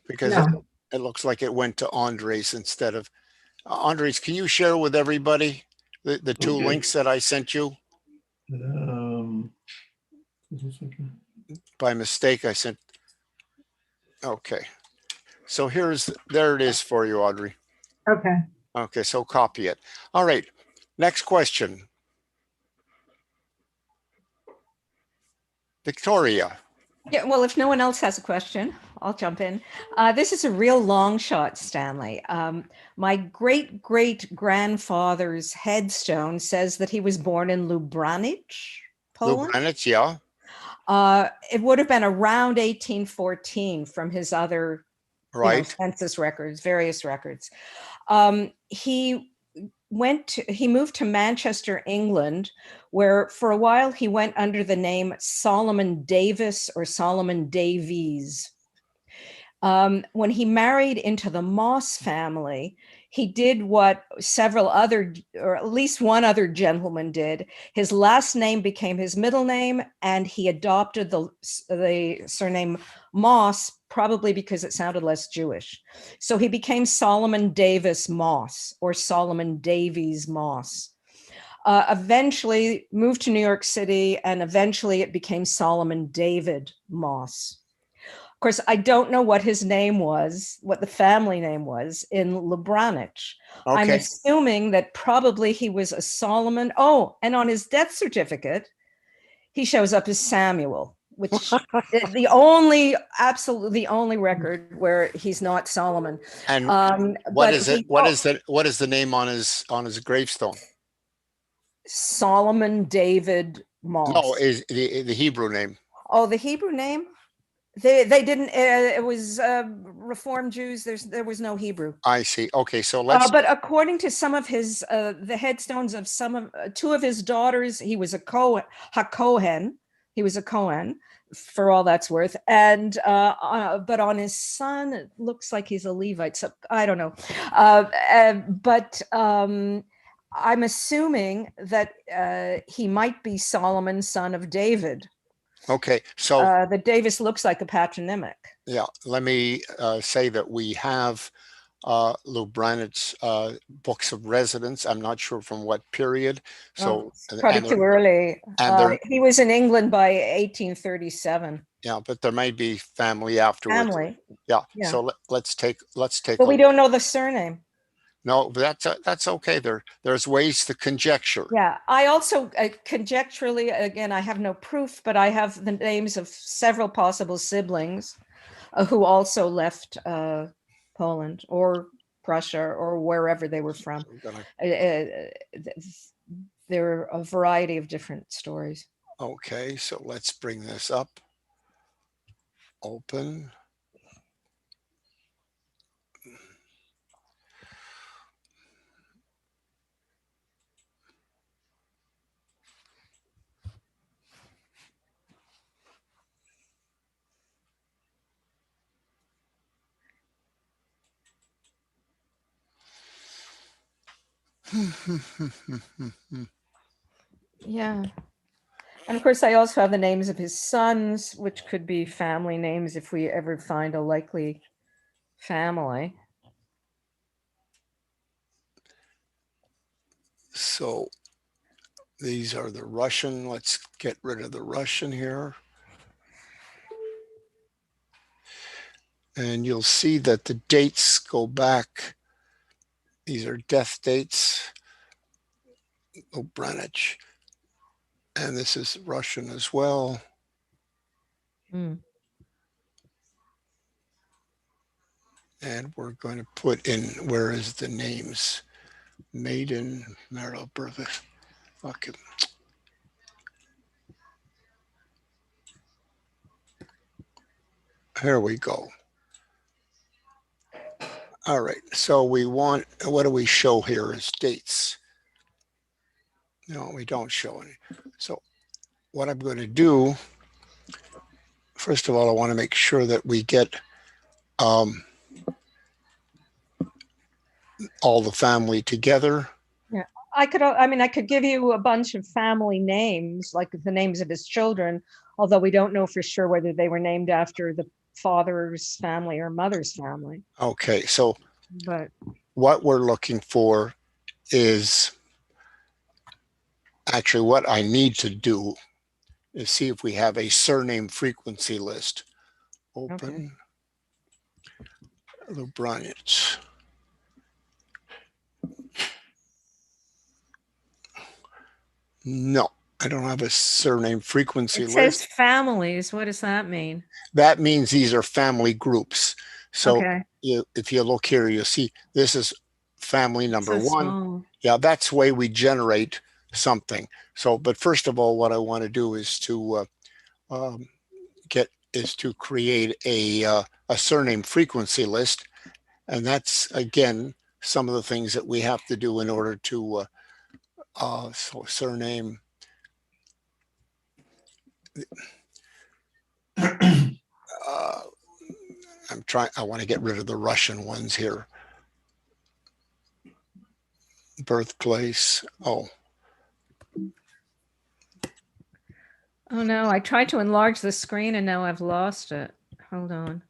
S1: Because
S2: No.
S1: it looks like it went to Andres instead of Andres. Can you share with everybody the two
S5: Okay.
S1: links that I sent you? By mistake, I sent. Okay. So there it is for you, Audrey.
S2: Okay.
S1: Okay, so copy it. All right. Next question. Victoria.
S3: Yeah, well, if no one else has a question, I'll jump in. This is a real long shot, Stanley. My great-great-grandfather's headstone says that he was born in Lubranich, Poland.
S1: Lubranich, yeah.
S3: It would have been around 1814 from his other census records, various records. He moved to Manchester, England, where for a while he went under the name Solomon Davis or Solomon Davies. When he married into the Moss family, he did what several other, or at least one other gentleman did. His last name became his middle name, and he adopted the surname Moss, probably because it sounded less Jewish. So he became Solomon Davis Moss, or Solomon Davies Moss. Eventually moved to New York City, and eventually it became Solomon David Moss. Of course, I don't know what his name was, what the family name was in Lubranich. I'm
S1: Okay.
S3: assuming that probably he was a Solomon. Oh, and on his death certificate, he shows up as Samuel, which is absolutely the only record where he's not Solomon.
S1: And what
S3: but
S1: is it? What is the name on his gravestone?
S3: Solomon David Moss.
S1: No, is the Hebrew name.
S3: Oh, the Hebrew name? They didn't. It was Reformed Jews. There was no Hebrew.
S1: I see. Okay, so let's.
S3: But according to some of his the headstones of two of his daughters, he was a Kohen. He was a Kohen, for all that's worth. And but on his son, it looks like he's a Levite. So I don't know. But I'm assuming that he might be Solomon, son of David.
S1: Okay, so
S3: the Davis looks like a patronymic.
S1: yeah, let me say that we have Lubranich's books of residence. I'm not sure from what period. So
S3: probably too early.
S1: And
S3: he was in England by 1837.
S1: Yeah, but there may be family afterwards.
S3: Family.
S1: Yeah. So let's take.
S3: But we don't know the surname.
S1: No, that's okay. There's ways to conjecture.
S3: Yeah, I also conjecturally, again, I have no proof, but I have the names of several possible siblings who also left Poland or Prussia or wherever they were from. There are a variety of different stories.
S1: Okay, so let's bring this up. Open.
S3: Yeah. And of course, I also have the names of his sons, which could be family names if we ever find a likely family.
S1: So these are the Russian. Let's get rid of the Russian here. And you'll see that the dates go back. These are death dates. Lubranich. And this is Russian as well.
S3: Mm.
S1: And we're going to put in, where is the names? Maiden, Meryl, Bertha. Okay. Here we go. All right, so we want, what do we show here as dates? No, we don't show any. So what I'm going to do, first of all, I want to make sure that we get all the family together.
S3: Yeah, I could give you a bunch of family names, like the names of his children, although we don't know for sure whether they were named after the father's family or mother's family.
S1: Okay, so
S3: but
S1: what we're looking for is, actually what I need to do is see if we have a surname frequency list. Open. Okay. Lubranich. No, I don't have a surname frequency list.
S3: It says families. What does that mean?
S1: That means these are family groups. So if you look here, you'll see this is family number one.
S3: Small.
S1: Yeah, that's the way we generate something. So, but first of all, what I want to do is to create a surname frequency list, and that's again some of the things that we have to do in order to so surname. I want to get rid of the Russian ones here. Birthplace. Oh,
S3: Oh no, I tried to enlarge the screen and now I've lost it. Hold on.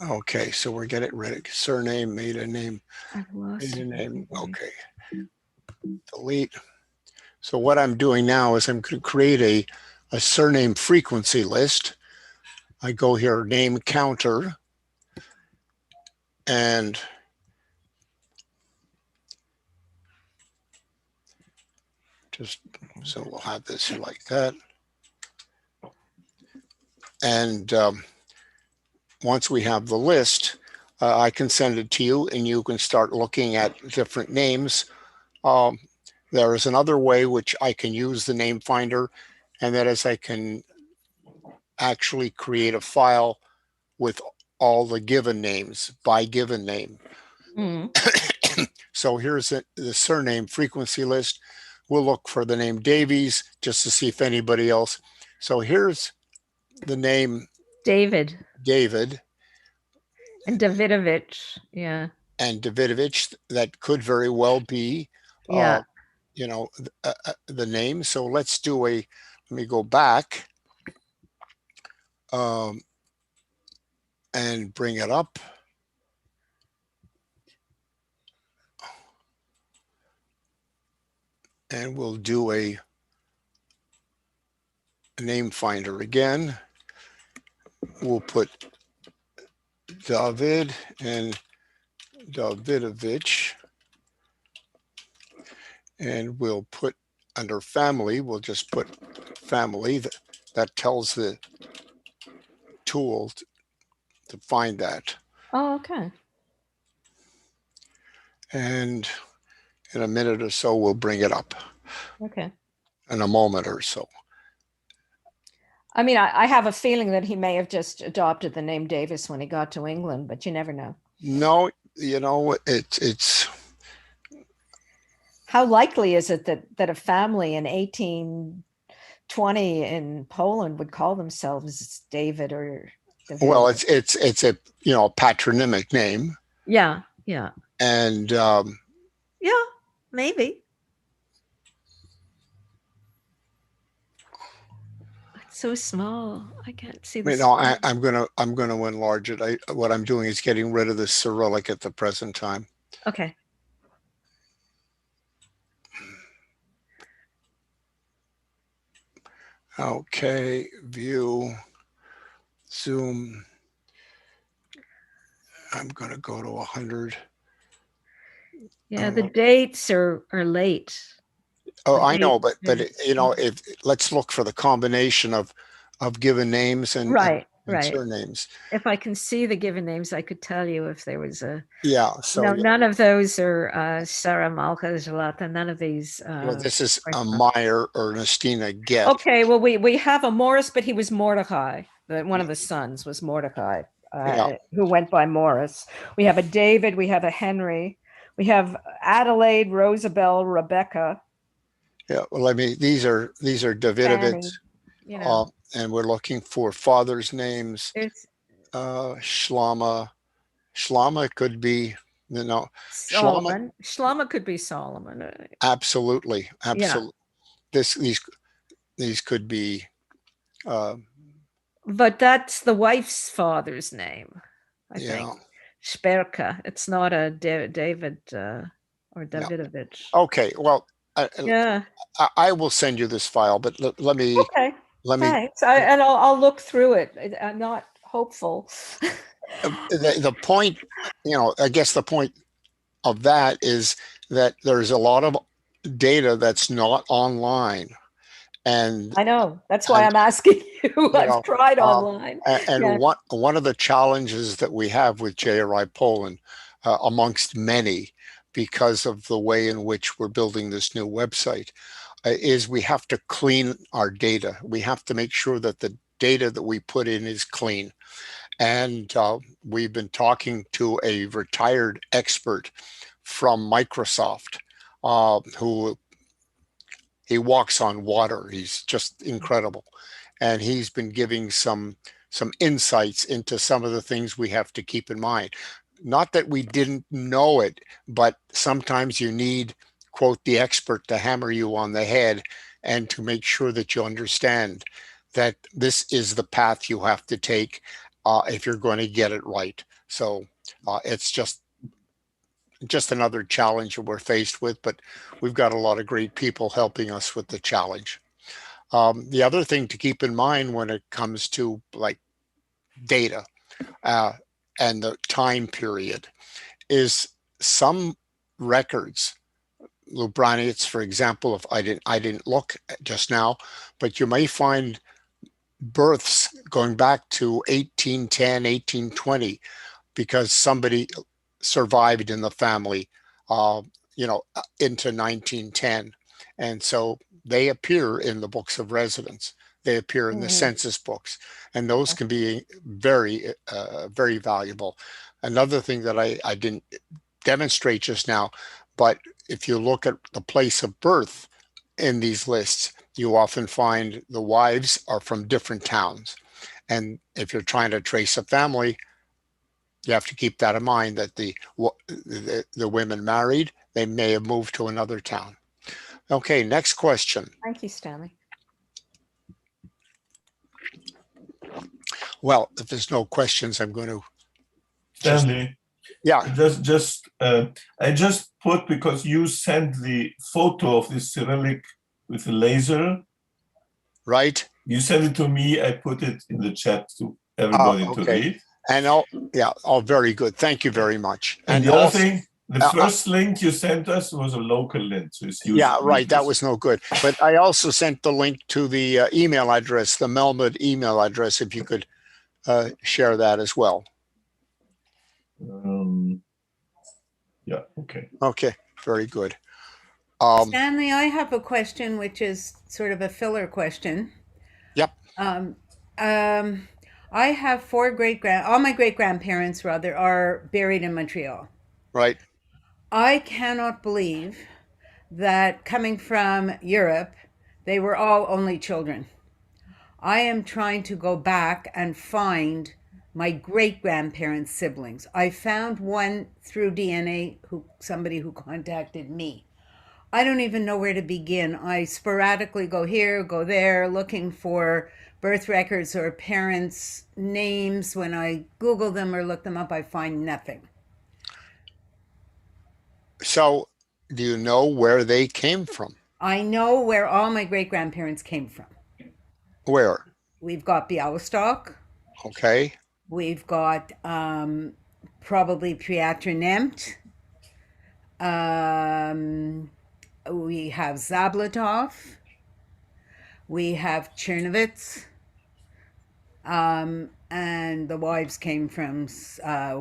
S1: okay. So we're getting rid of surname, maiden name,
S3: I've lost
S1: maiden
S3: it.
S1: name. Okay. Delete. So what I'm doing now is I'm going to create a surname frequency list. I go here, name counter, and just, so we'll have this here like that. And once we have the list, I can send it to you and you can start looking at different names. There is another way which I can use the name finder, and that is I can actually create a file with all the given names by given name.
S3: Mm.
S1: So here's the surname frequency list. We'll look for the name Davies just to see if anybody else. So here's the name
S3: David
S1: David
S3: and Davidovich. Yeah.
S1: and Davidovich. That could very well be,
S3: Yeah.
S1: you know, the name. So let's do let me go back and bring it up. And we'll do a name finder again. We'll put David and Davidovich. And we'll put under family, we'll just put family. That tells the tool to find that.
S3: Oh, okay.
S1: And in a minute or so, we'll bring it up.
S3: Okay.
S1: In a moment or so.
S3: I mean, I have a feeling that he may have just adopted the name Davis when he got to England, but you never know.
S1: No, you know, it's.
S3: How likely is it that a family in 1820 in Poland would call themselves David or David?
S1: Well, it's a, you know, patronymic name.
S3: Yeah, yeah.
S1: And
S3: yeah, maybe. It's so small. I can't see the
S1: you know,
S3: screen.
S1: I'm gonna enlarge it. What I'm doing is getting rid of the Cyrillic at the present time.
S3: Okay.
S1: Okay, view, zoom. I'm gonna go to 100.
S3: Yeah, the dates are late.
S1: Oh,
S3: The
S1: I know,
S3: dates
S1: but
S3: are-
S1: you know, if let's look for the combination of given names and
S3: right,
S1: and
S3: right.
S1: surnames.
S3: If I can see the given names, I could tell you if there was a.
S1: Yeah. So
S3: No,
S1: yeah.
S3: none of those are Sarah Malka Zlata. None of these.
S1: Well, this is a
S3: are-
S1: Meyer Ernestina Get.
S3: Okay, well, we have a Morris, but he was Mordecai. One of the sons was Mordecai,
S1: Yeah.
S3: who went by Morris. We have a David. We have a Henry. We have Adelaide, Rosabelle, Rebecca.
S1: Yeah. Well, I mean, these are Davidovich,
S3: Fanny, you know,
S1: and we're looking for fathers' names.
S3: there's
S1: Shlama. Shlama could be, you know,
S3: Solomon. Shlama could be Solomon.
S1: absolutely.
S3: Yeah.
S1: These could be.
S3: But that's the wife's father's name, I
S1: Yeah.
S3: think. Sperka. It's not a David or Davidovich.
S1: Okay. Well,
S3: Yeah.
S1: I will send you this file, but let me.
S3: Okay.
S1: Let me.
S3: Thanks. I'll look through it. I'm not hopeful.
S1: The point, you know, I guess the point of that is that there's a lot of data that's not online. And
S3: I know. That's why I'm asking you. I've
S1: know,
S3: tried online.
S1: And
S3: Yeah.
S1: one of the challenges that we have with JRI Poland, amongst many, because of the way in which we're building this new website, is we have to clean our data. We have to make sure that the data that we put in is clean. And we've been talking to a retired expert from Microsoft who he walks on water. He's just incredible. And he's been giving some some insights into some of the things we have to keep in mind. Not that we didn't know it, but sometimes you need, quote, the expert to hammer you on the head and to make sure that you understand that this is the path you have to take if you're going to get it right. So it's just another challenge that we're faced with, but we've got a lot of great people helping us with the challenge. The other thing to keep in mind when it comes to like data and the time period is some records, Lubraniets, for example, if I didn't look just now, but you may find births going back to 1810, 1820, because somebody survived in the family, into 1910. And so they appear in the books of residence. They appear in the census books, and those can be very, very valuable. Another thing that I didn't demonstrate just now, but if you look at the place of birth in these lists, you often find the wives are from different towns. And if you're trying to trace a family, you have to keep that in mind, that the women married, they may have moved to another town. Okay, next question.
S3: Thank you, Stanley.
S1: Well, if there's no questions, I'm going to.
S5: Stanley,
S1: Yeah,
S5: I just put, because you sent the photo of this Cyrillic with the laser.
S1: right.
S5: You sent it to me. I put it in the chat to everybody to
S1: Okay.
S5: read.
S1: And very good. Thank you very much.
S5: And the other
S1: also,
S5: thing, the first link you sent us was a local link. So it's
S1: yeah, right. That was no good. But I also sent the link to the email address, the Melmoot email address, if you could share that as well.
S5: Yeah, okay.
S1: Okay, very good.
S10: Stanley, I have a question, which is sort of a filler question.
S1: Yep.
S10: I have all my great grandparents rather are buried in Montreal.
S1: Right.
S10: I cannot believe that coming from Europe, they were all only children. I am trying to go back and find my great grandparents' siblings. I found one through DNA, somebody who contacted me. I don't even know where to begin. I sporadically go here, go there, looking for birth records or parents' names. When I Google them or look them up, I find nothing.
S1: So do you know where they came from?
S10: I know where all my great grandparents came from.
S1: Where?
S10: We've got Bialystok.
S1: Okay.
S10: We've got probably Priatrnemt. We have Zablatov. We have Chernovitz. And the wives came from,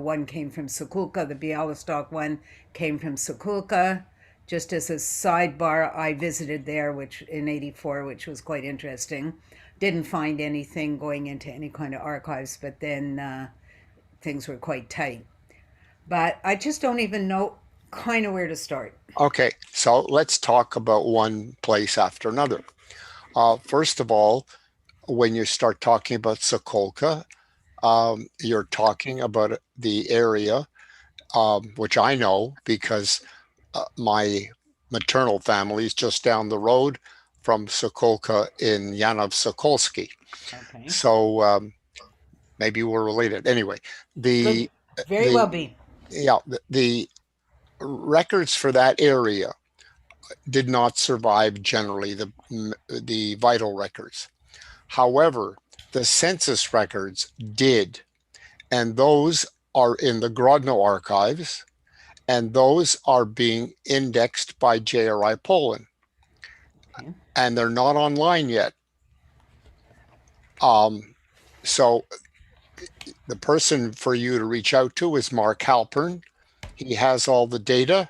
S10: one came from Sokulka, the Bialystok one came from Sokulka. Just as a sidebar, I visited there, which in '84, which was quite interesting. Didn't find anything going into any kind of archives, but then things were quite tight. But I just don't even know kind of where to start.
S1: Okay, so let's talk about one place after another. First of all, when you start talking about Sokolka, you're talking about the area, which I know because my maternal family is just down the road from Sokolka in Yanov Sokolsky.
S10: Okay.
S1: So maybe we're related. Anyway,
S10: Very well be.
S1: Yeah, the records for that area did not survive generally, the vital records. However, the census records did, and those are in the Grodno archives, and those are being indexed by JRI Poland.
S10: Okay.
S1: And they're not online yet. So the person for you to reach out to is Mark Halpern. He has all the data.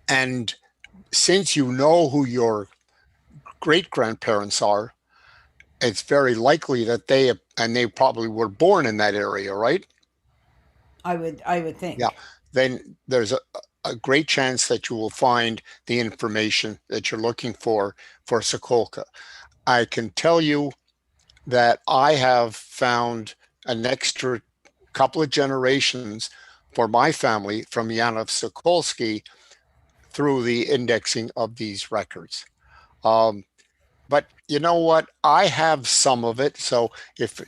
S1: And since you know who your great-grandparents are, it's very likely that they probably were born in that area, right?
S10: I would think.
S1: Yeah. Then there's a great chance that you will find the information that you're looking for Sokolka. I can tell you that I have found an extra couple of generations for my family from Janov Sokolsky through the indexing of these records. But you know what? I have some of it. So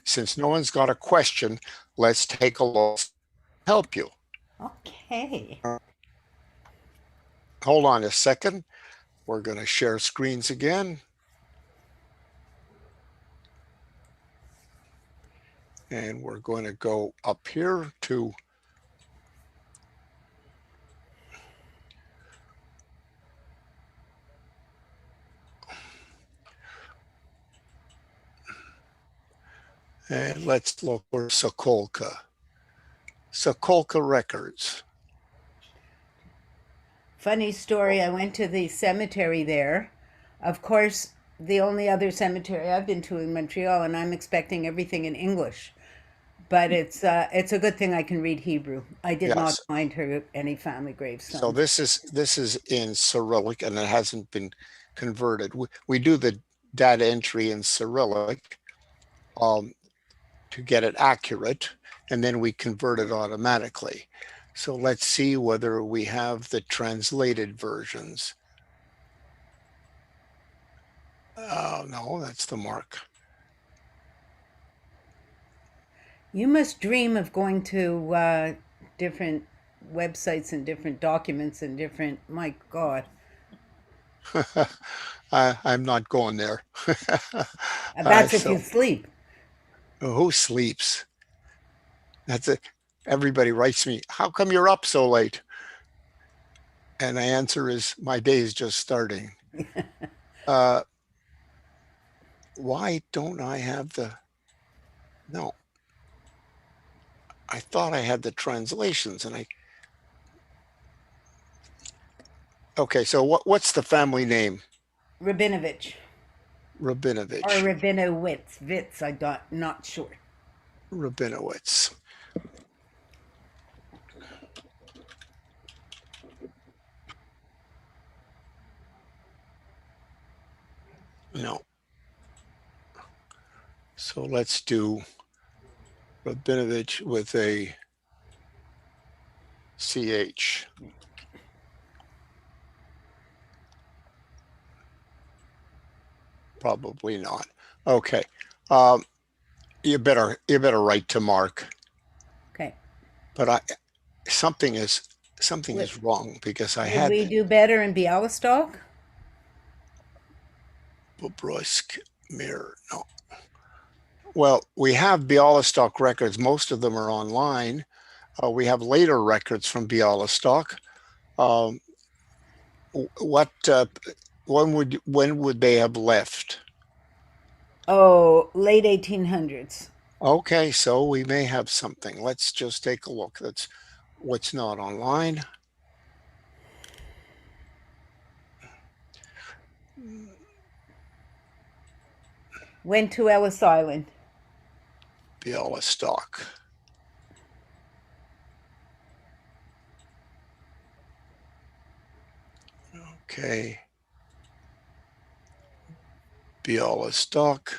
S1: since no one's got a question, let's take a look. Help you.
S10: Okay.
S1: Hold on a second. We're going to share screens again. And we're going to go up here to and let's look for Sokolka. Sokolka records.
S10: Funny story, I went to the cemetery there. Of course, the only other cemetery I've been to in Montreal, and I'm expecting everything in English. But it's a good thing I can read Hebrew. I did not
S1: Yes.
S10: find her any family gravestones.
S1: So this is in Cyrillic, and it hasn't been converted. We do the data entry in Cyrillic to get it accurate, and then we convert it automatically. So let's see whether we have the translated versions. No, that's the mark.
S10: You must dream of going to different websites and different documents and different, my God.
S1: I'm not going there.
S10: That's if
S1: So-
S10: you sleep.
S1: Who sleeps? That's it. Everybody writes me, how come you're up so late? And the answer is, my day is just starting. Why don't I have no. I thought I had the translations okay, so what's the family name?
S10: Rabinovich.
S1: Rabinovich.
S10: Or Rabinowitz. Witz, I'm not sure.
S1: Rabinowitz. No. So let's do Rabinovich with a CH. Probably not. Okay. You better write to Mark.
S10: Okay.
S1: But something is wrong because I
S10: Would
S1: had
S10: we do better in Bialystok?
S1: Bobruisk Mirror. No. Well, we have Bialystok records. Most of them are online. We have later records from Bialystok. When would they have left?
S10: Oh, late 1800s.
S1: Okay, so we may have something. Let's just take a look. That's what's not online.
S10: Went to Ellis Island.
S1: Bialystok. Okay. Bialystok.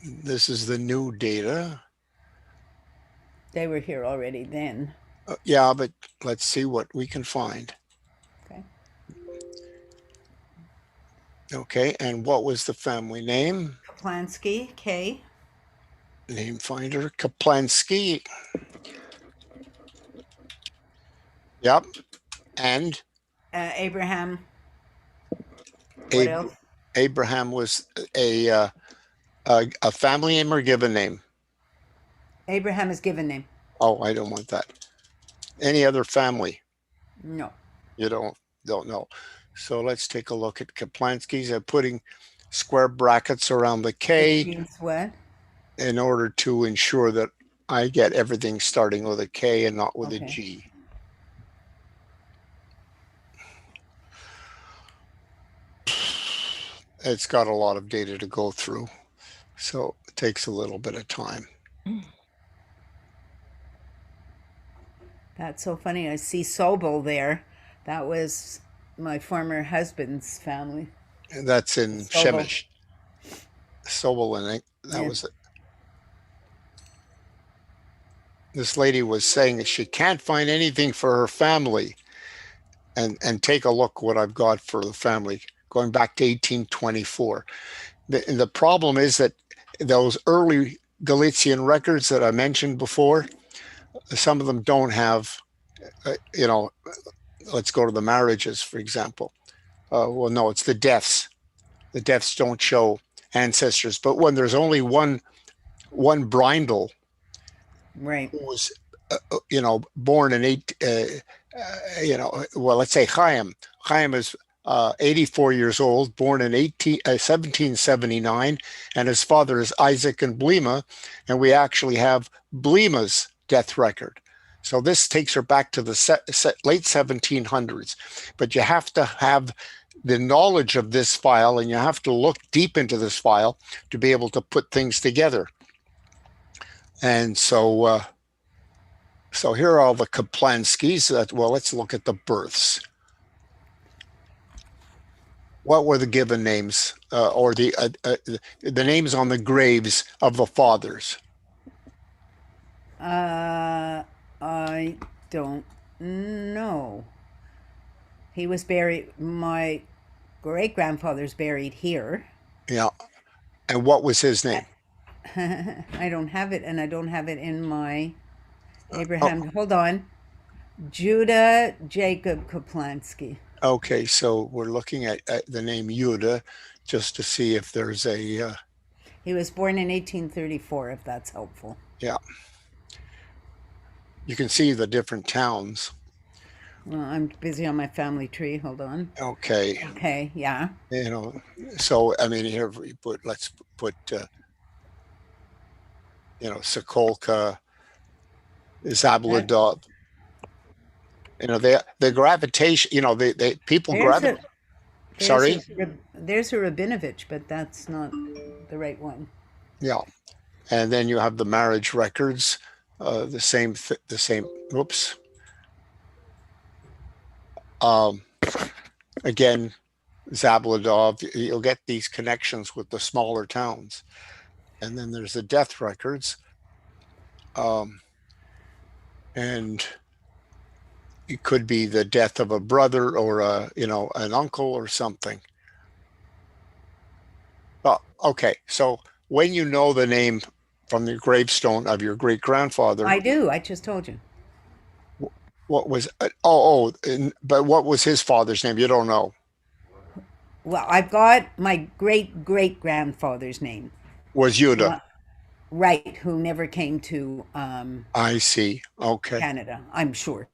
S1: This is the new data.
S10: They were here already then.
S1: Yeah, but let's see what we can find.
S10: Okay.
S1: Okay, and what was the family name?
S10: Kaplansky, K.
S1: Name finder, Kaplansky. Yep, and
S10: Abraham. What else?
S1: Abraham was a family name or given name?
S10: Abraham is given name.
S1: Oh, I don't want that. Any other family?
S10: No.
S1: You don't know. So let's take a look at Kaplansky's. I'm putting square brackets around the K
S10: Which means what?
S1: in order to ensure that I get everything starting with a K and not with a
S10: Okay.
S1: G. It's got a lot of data to go through, so it takes a little bit of time.
S10: That's so funny. I see Sobel there. That was my former husband's family.
S1: And that's in
S10: Sobel.
S1: Shemish. Sobel, and that
S10: Yeah.
S1: was it. This lady was saying that she can't find anything for her family. And take a look what I've got for the family going back to 1824. The problem is that those early Galician records that I mentioned before, some of them don't have, let's go to the marriages, for example. Well, no, it's the deaths. The deaths don't show ancestors. But when there's only one Brindle
S10: Right.
S1: who was, born in let's say Chaim. Chaim is 84 years old, born in 1779, and his father is Isaac and Blima, and we actually have Blima's death record. So this takes her back to the late 1700s. But you have to have the knowledge of this file, and you have to look deep into this file to be able to put things together. And so here are all the Kaplanskis. Let's look at the births. What were the given names, or the names on the graves of the fathers?
S10: I don't know. He was buried. My great grandfather's buried here.
S1: Yeah. And what was his name?
S10: I don't have it, and I don't have it in my Abraham. Hold on. Judah Jacob Kaplansky.
S1: Okay, so we're looking at the name Yuda just to see if there's a.
S10: He was born in 1834, if that's helpful.
S1: Yeah. You can see the different towns.
S10: Well, I'm busy on my family tree. Hold on.
S1: Okay.
S10: Okay, yeah.
S1: So I mean, here let's put Sokolka, Zabladov. The gravitation. They people gravitate. Sorry.
S10: There's a Rabinovich, but that's not the right one.
S1: Yeah, and then you have the marriage records. The same. Whoops. Again, Zabladov. You'll get these connections with the smaller towns, and then there's the death records. And it could be the death of a brother or an uncle or something. Well, okay. So when you know the name from the gravestone of your great grandfather,
S10: I do. I just told you.
S1: What was? But what was his father's name? You don't know.
S10: Well, I've got my great grandfather's name.
S1: Was Yuda?
S10: Right, who never came to
S1: I see. Okay.
S10: Canada, I'm sure.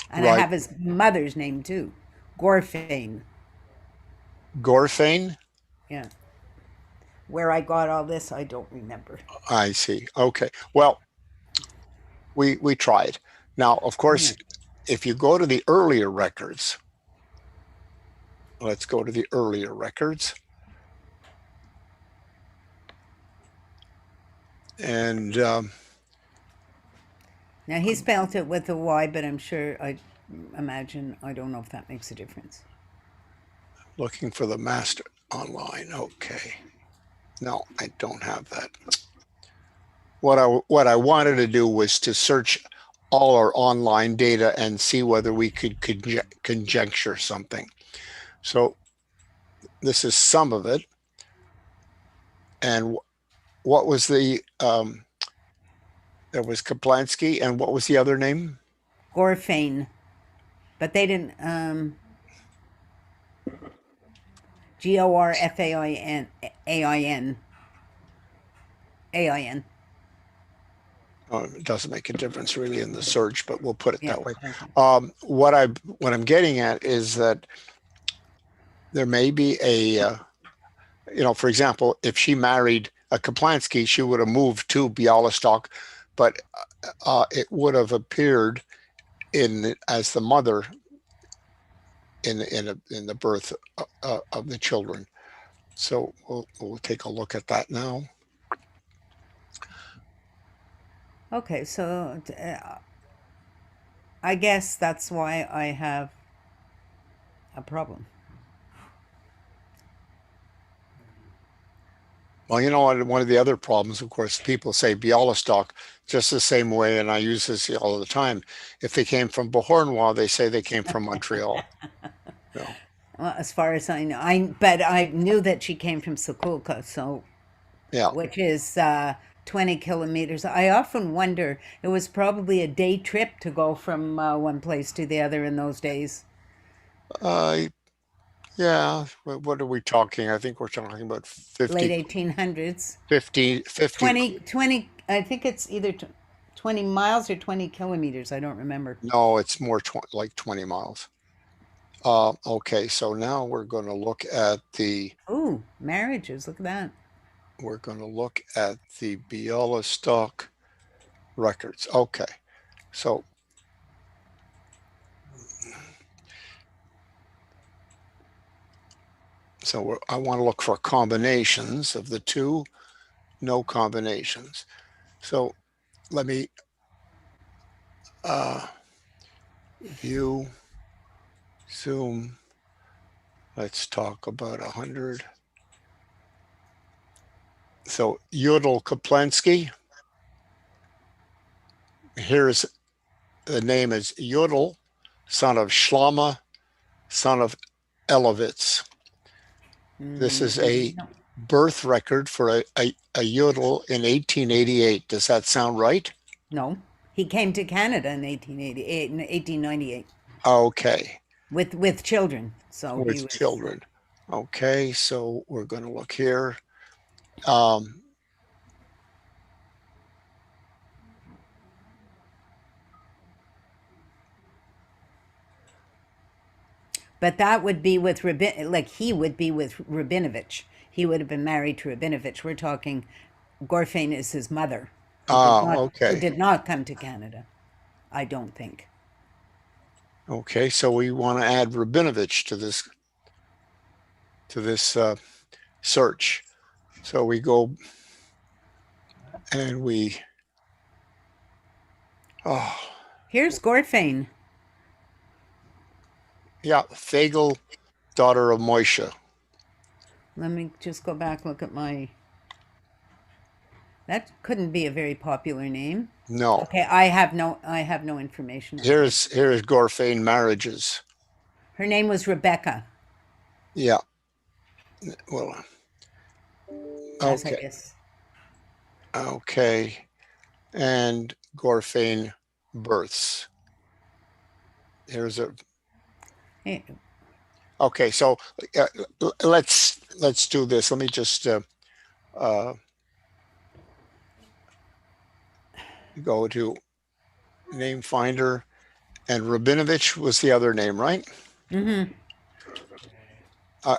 S10: And
S1: Right.
S10: I have his mother's name too, Gorfane.
S1: Gorfane?
S10: Yeah. Where I got all this, I don't remember.
S1: I see. Okay. Well, we tried. Now, of course, if you go to the earlier records, let's go to the earlier records. And
S10: Now he spelled it with a Y, but I'm sure I don't know if that makes a difference.
S1: looking for the master online. Okay. No, I don't have that. What I wanted to do was to search all our online data and see whether we could conjecture something. So this is some of it. And what was the there was Kaplansky, and what was the other name?
S10: Gorfane. But they didn't Gorfain. AIN.
S1: It doesn't make a difference really in the search, but we'll put it
S10: Yeah,
S1: that way.
S10: okay.
S1: What I'm getting at is that there may be a, for example, if she married a Kaplansky, she would have moved to Bialystok, but it would have appeared as the mother in the birth of the children. So we'll take a look at that now.
S10: Okay, so I guess that's why I have a problem.
S1: Well, you know what? One of the other problems, of course, people say Bialystok just the same way, and I use this all the time. If they came from Beauharnois, they say they came from Montreal. No.
S10: Well, as far as I know, but I knew that she came from Sokolka, so
S1: Yeah.
S10: which is 20 kilometers. I often wonder, it was probably a day trip to go from one place to the other in those days.
S1: Yeah. What are we talking? I think we're talking about
S10: Late
S1: 50,
S10: 1800s.
S1: 50, 50.
S10: 20, I think it's either 20 miles or 20 kilometers. I don't remember.
S1: No, it's more like 20 miles. Okay, so now we're going to look at the
S10: Ooh, marriages. Look at that.
S1: Bialystok records. Okay, so I want to look for combinations of the two. No combinations. So let me view, zoom. Let's talk about 100. So Yodel Kaplensky. Here's the name is Yodel, son of Shlama, son of Elovitz. This is a birth record for a Yodel in 1888. Does that sound right?
S10: No, he came to Canada in 1898,
S1: Okay.
S10: with children. So he
S1: With
S10: was,
S1: children. Okay, so we're going to look here.
S10: But that would be with he would be with Rabinovich. He would have been married to Rabinovich. We're talking, Gorfain is his mother.
S1: Okay.
S10: Who did not come to Canada, I don't think.
S1: Okay, so we want to add Rabinovich to this search. So we go and we. Oh.
S10: Here's Gorfain.
S1: Yeah, Fagel, daughter of Moishe.
S10: Let me just go back, look at my. That couldn't be a very popular name.
S1: No.
S10: Okay, I have no information.
S1: Here's Gorfain marriages.
S10: Her name was Rebecca.
S1: Yeah. Well.
S10: I
S1: Okay.
S10: guess.
S1: Okay. And Gorfain births. Here's a.
S10: Hey,
S1: Okay, so let's do this. Let me just go to name finder, and Rabinovich was the other name, right?
S10: mm-hmm.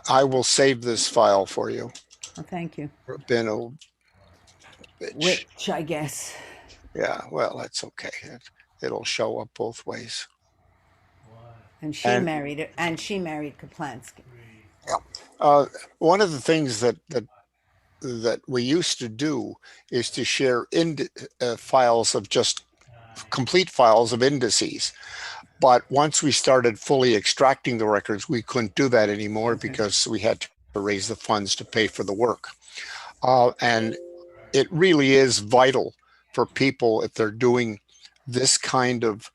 S1: I will save this file for you.
S10: Well, thank you.
S1: Rabinovich.
S10: Which I guess.
S1: Yeah, well, that's okay. It'll show up both ways.
S10: And she married Kaplansky.
S1: One of the things that we used to do is to share files of just complete files of indices. But once we started fully extracting the records, we couldn't do that anymore because we had to raise the funds to pay for the work. And it really is vital for people, if they're doing this kind of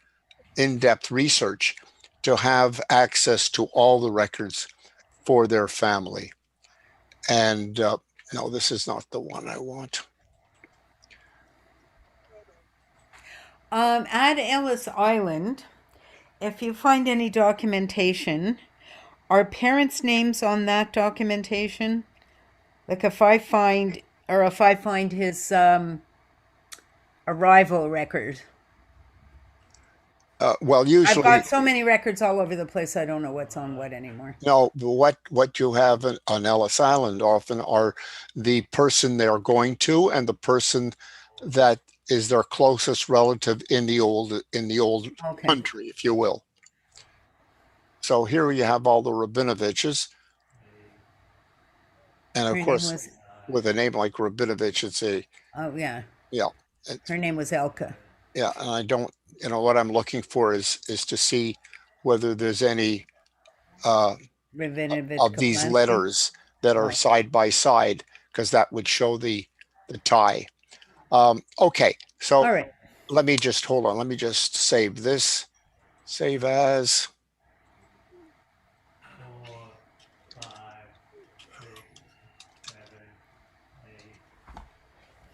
S1: in-depth research, to have access to all the records for their family. And no, this is not the one I want.
S10: At Ellis Island, if you find any documentation, are parents' names on that documentation? Like if I find his arrival record.
S1: Well, usually
S10: I've got so many records all over the place. I don't know what's on what anymore.
S1: no. What you have on Ellis Island often are the person they are going to and the person that is their closest relative in the old
S10: Okay.
S1: country, if you will. So here you have all the Rabinoviches, and of
S10: Her
S1: course,
S10: name was,
S1: with a name like Rabinovich, it's a
S10: oh yeah.
S1: yeah.
S10: Her name was Elka.
S1: Yeah, and I don't, what I'm looking for is to see whether there's any
S10: Rabinovich
S1: of these
S10: Kaplansky.
S1: letters that are
S10: Oh.
S1: side by side, because that would show the tie. Okay, so
S10: All right.
S1: let me just hold on. Let me just save this. Save as.
S11: 4, 5, 6, 7, 8,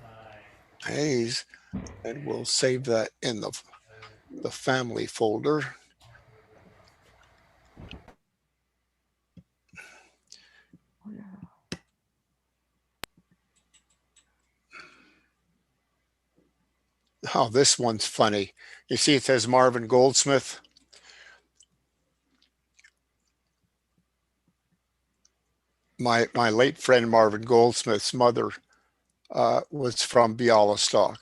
S11: 9,
S1: Hayes, and we'll save that in the family folder. Oh, this one's funny. You see, it says Marvin Goldsmith. My late friend Marvin Goldsmith's mother was from Bialystok.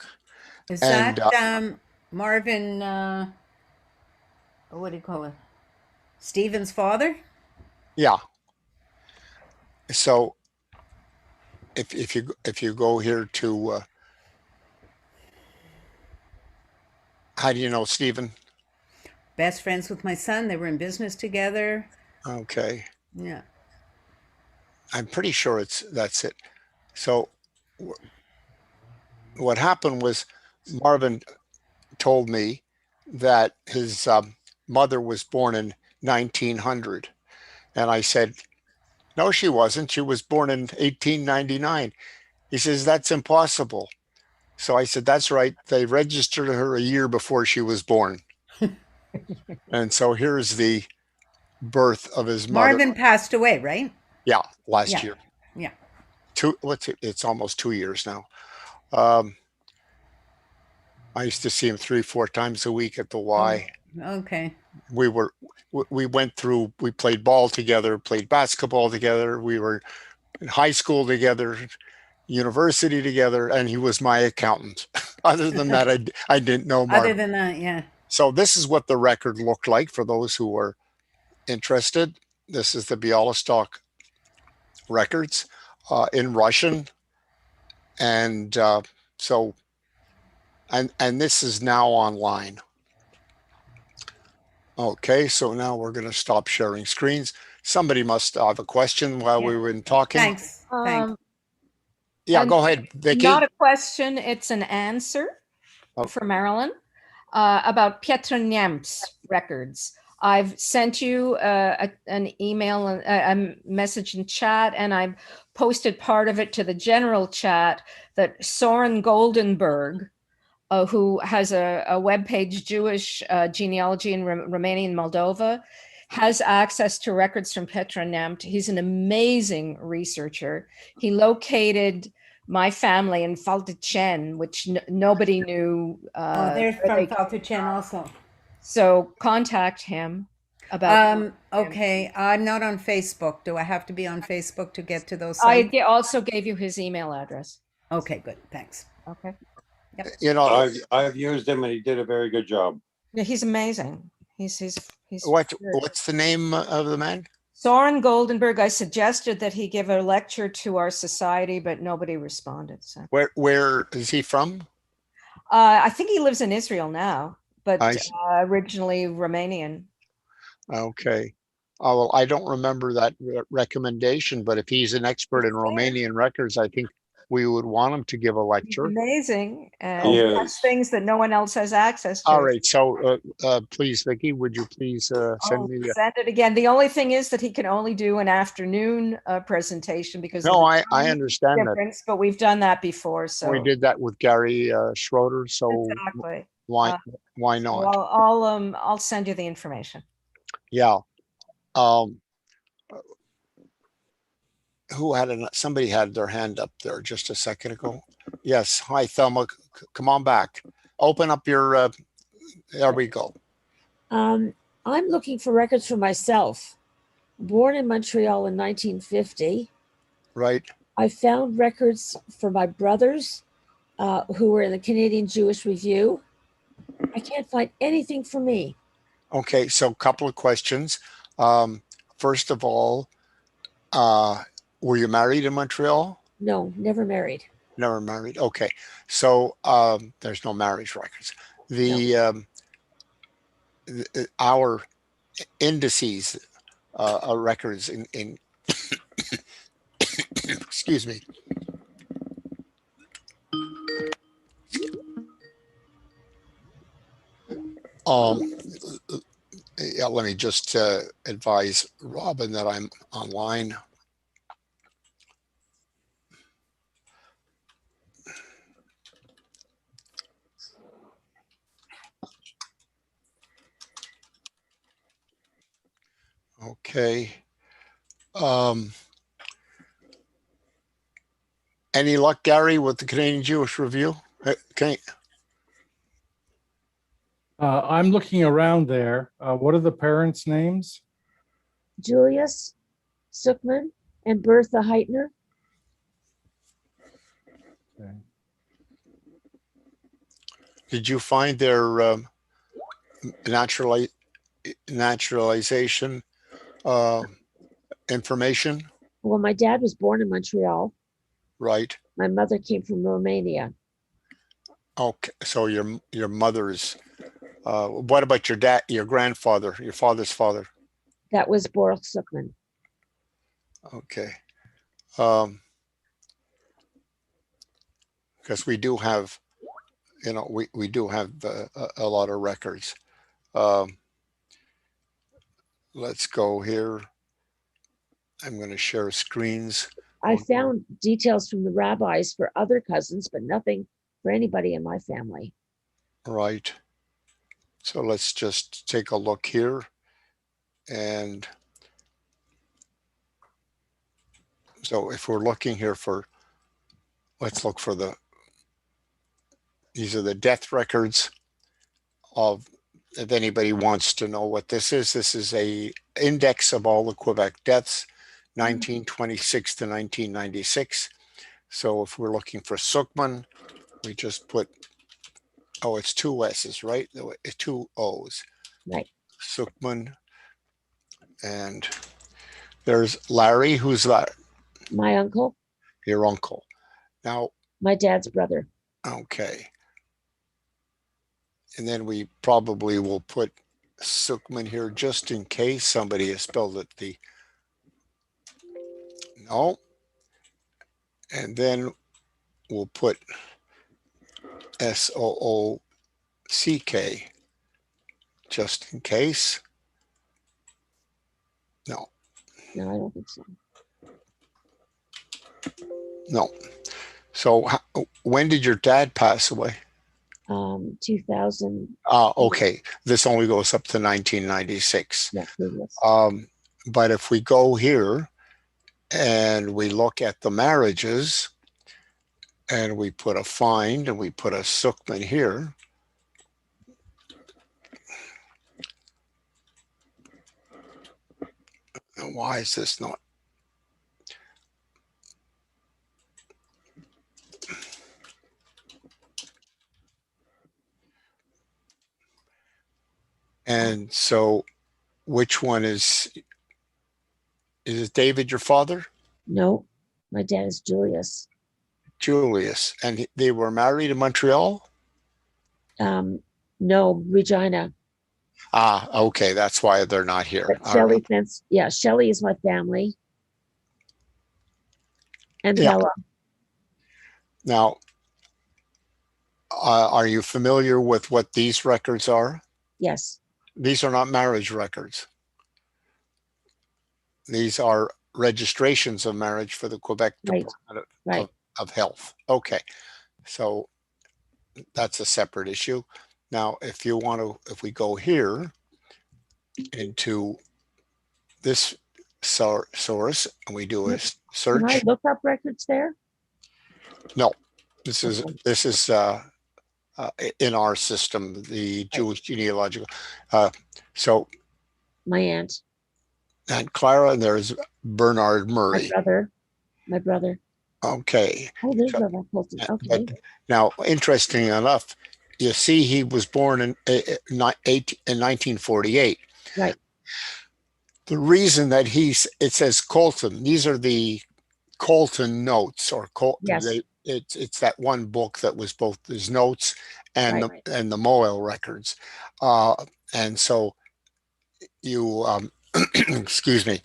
S10: Is
S1: And,
S10: that Marvin? What do you call it? Stephen's father?
S1: Yeah. So if you go here to how do you know Stephen?
S10: Best friends with my son. They were in business together.
S1: Okay.
S10: Yeah.
S1: I'm pretty sure that's it. So what happened was Marvin told me that his mother was born in 1900. And I said, no, she wasn't. She was born in 1899. He says, that's impossible. So I said, that's right. They registered her a year before she was born. And so here's the birth of his mother.
S10: Marvin passed away, right?
S1: Yeah, last
S10: Yeah.
S1: year.
S10: Yeah.
S1: It's almost 2 years now. I used to see him 3-4 times a week at the Y.
S10: Okay.
S1: We played ball together, played basketball together. We were in high school together, university together, and he was my accountant. Other than that, I didn't know Marvin.
S10: Other than that, yeah.
S1: So this is what the record looked like for those who were interested. This is the Bialystok records in Russian. And so, and this is now online. Okay, so now we're going to stop sharing screens. Somebody must have a question while we were talking.
S10: Thanks. Thanks.
S1: Yeah, go ahead, Vicky.
S3: Not a question, it's an answer for Marilyn about Piotr Niemc's records. I've sent you an email, a message in chat, and I've posted part of it to the general chat that Soren Goldenberg, who has a webpage, Jewish genealogy in Romania and Moldova, has access to records from Piotr Niemc. He's an amazing researcher. He located my family in Faltychen, which nobody knew.
S10: They're from Faltychen also.
S3: So contact him about.
S10: Okay, I'm not on Facebook. Do I have to be on Facebook to get to those sites?
S3: I also gave you his email address.
S10: Okay, good. Thanks.
S3: Okay.
S10: Yep.
S1: You know,
S8: I've used him and he did a very good job.
S3: Yeah, he's amazing. He's
S1: what's the name of the man?
S3: Soren Goldenberg. I suggested that he give a lecture to our society, but nobody responded. So
S1: Where is he from?
S3: I think he lives in Israel now, but
S1: I see.
S3: Originally Romanian.
S1: Okay. Well, I don't remember that recommendation, but if he's an expert in Romanian records, I think we would want him to give a lecture.
S3: Amazing.
S8: He
S3: And
S8: is.
S3: things that no one else has access to.
S1: All right. So please, Vicky, would you please send me the...
S3: Send it again. The only thing is that he can only do an afternoon presentation because of
S1: No,
S3: the
S1: I
S3: time
S1: understand that.
S3: difference, but we've done that before. So
S1: We did that with Gary Schroeder. So
S3: exactly.
S1: why
S3: So
S1: not?
S3: I'll send you the information.
S1: Yeah. Who had somebody had their hand up there just a second ago. Yes. Hi, Thelma. Come on back. Open up your, there we go.
S9: I'm looking for records for myself. Born in Montreal in 1950.
S1: Right.
S9: I found records for my brothers who were in the Canadian Jewish Review. I can't find anything for me.
S1: Okay. So a couple of questions. First of all, were you married in Montreal?
S9: No, never married.
S1: Never married. Okay. So there's no marriage records. Our indices records in excuse me. Yeah, let me just advise Robin that I'm online. Okay. Any luck, Gary, with the Canadian Jewish Review? Okay.
S4: I'm looking around there. What are the parents' names?
S9: Julius Suckman and Bertha Heitner.
S4: Okay.
S1: Did you find their naturalization information?
S9: Well, my dad was born in Montreal.
S1: Right.
S9: My mother came from Romania.
S1: Okay. So your mother's. What about your dad? Your grandfather? Your father's father?
S9: That was Boris Suckman.
S1: Okay. Because we do have, we do have a lot of records. Let's go here. I'm going to share screens.
S9: I found details from the rabbis for other cousins, but nothing for anybody in my family.
S1: Right. So let's just take a look here. And so if we're looking here let's look for these are the death records if anybody wants to know what this is a index of all the Quebec deaths, 1926 to 1996. So if we're looking for Suckman, we just put, it's two S's, right? Two O's.
S9: Right.
S1: Suckman. And there's Larry. Who's that?
S9: My uncle.
S1: Your uncle. Now.
S9: My dad's brother.
S1: Okay. And then we probably will put Suckman here just in case somebody has spelled it no. And then we'll put Soock just in case. No.
S9: No, I don't think so.
S1: No. So when did your dad pass away?
S9: 2000.
S1: Okay. This only goes up to 1996.
S9: Yeah,
S1: but if we go here and we look at the marriages and we put a find and we put a Suckman here, and why is this not? And so which one is it David, your father?
S9: No, my dad is Julius.
S1: Julius. And they were married in Montreal?
S9: No, Regina.
S1: Okay. That's why they're not here.
S9: Shelley Fence. Yeah, Shelley is my family. And Bella.
S1: Now, are you familiar with what these records are?
S9: Yes.
S1: These are not marriage records. These are registrations of marriage for the Quebec Department of Health. Okay. So that's a separate issue. Now, if we go here into this source and we do a search.
S9: Can I look up records there?
S1: No, this is in our system, the Jewish genealogical. So
S9: my aunt.
S1: Aunt Clara, and there's Bernard Murray.
S9: My brother.
S1: Okay.
S9: Oh, there's okay.
S1: But now, interesting enough, you see he was born in 1948.
S9: Right.
S1: The reason that it says Colton, these are the Colton notes or
S9: yes.
S1: It's that one book that was both his notes and the Moel records. And so you excuse me,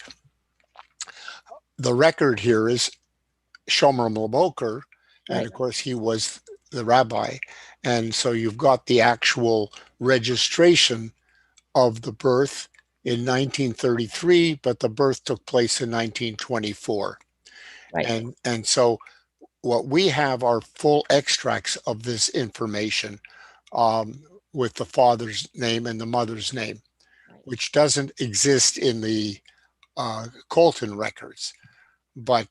S1: the record here is Shomer Mlaboker, and
S9: Right.
S1: of course he was the rabbi. And so you've got the actual registration of the birth in 1933, but the birth took place in 1924.
S9: Right.
S1: And so what we have are full extracts of this information with the father's name and the mother's name,
S9: Right.
S1: which doesn't exist in the Colton records. But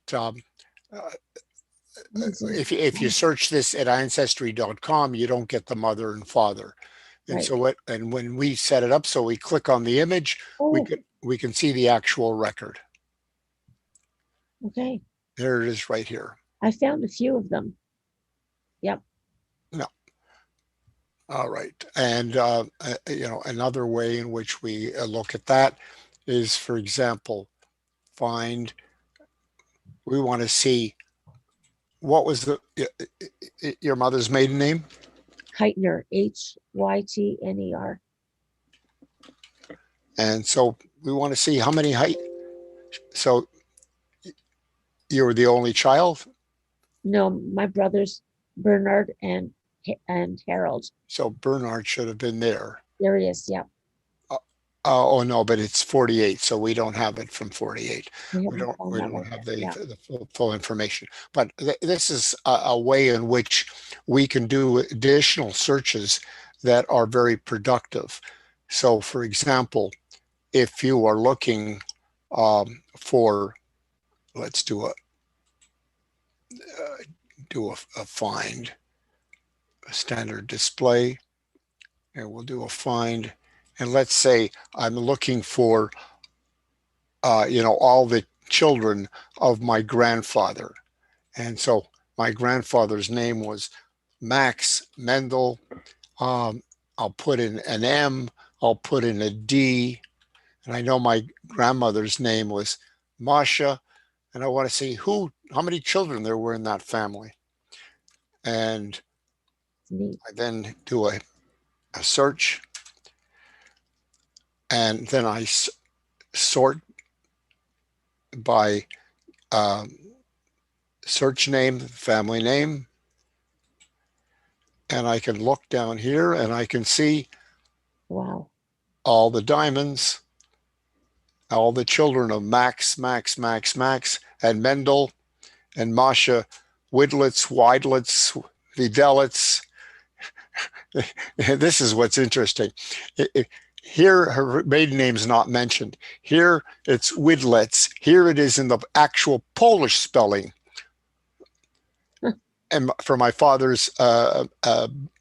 S1: if you search this at ancestry.com, you don't get the mother and father. And
S9: Right.
S1: so and when we set it up, so we click on the image,
S9: Oh,
S1: we can see the actual record.
S9: okay.
S1: There it is right here.
S9: I found a few of them. Yep.
S1: No. All right. And, you know, another way in which we look at that is, for example, we want to see what was your mother's maiden name?
S9: Heitner, Hytner.
S1: And so we want to see how many so you were the only child?
S9: No, my brothers, Bernard and Harold.
S1: So Bernard should have been there.
S9: There he is. Yep.
S1: Oh no, but it's 48, so we don't have it from 48. We don't have the full information. But this is a way in which we can do additional searches that are very productive. So, for example, if you are looking for, let's do a find, a standard display, and we'll do a find. And let's say I'm looking for, you know, all the children of my grandfather. And so my grandfather's name was Max Mendel. I'll put in an M, I'll put in a D. And I know my grandmother's name was Masha. And I want to see how many children there were in that family. And I then do a search. And then I sort by search name, family name. And I can look down here and I can see all the diamonds, all the children of Max, and Mendel, and Masha, Widlitz, Weidlitz, Videlitz. This is what's interesting. Here, her maiden name is not mentioned. Here, it's Widlitz. Here it is in the actual Polish spelling. And for my father's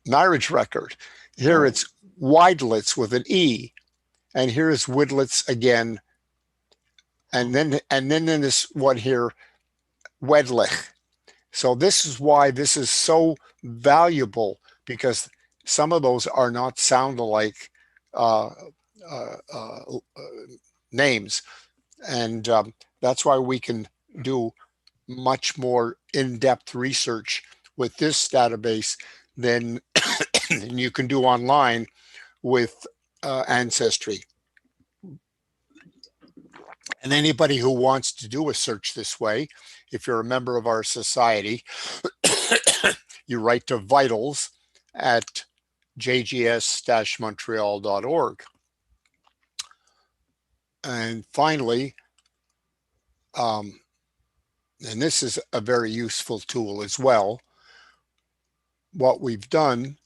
S1: marriage record, here it's Weidlitz with an E. And here is Widlitz again. And then in this one here, Wedlich. So this is why this is so valuable, because some of those are not sound alike names. And that's why we can do much more in-depth research with this database than you can do online with Ancestry. And anybody who wants to do a search this way, if you're a member of our society, you write to vitals at jgs-montreal.org. And finally, and this is a very useful tool as well, what we've done,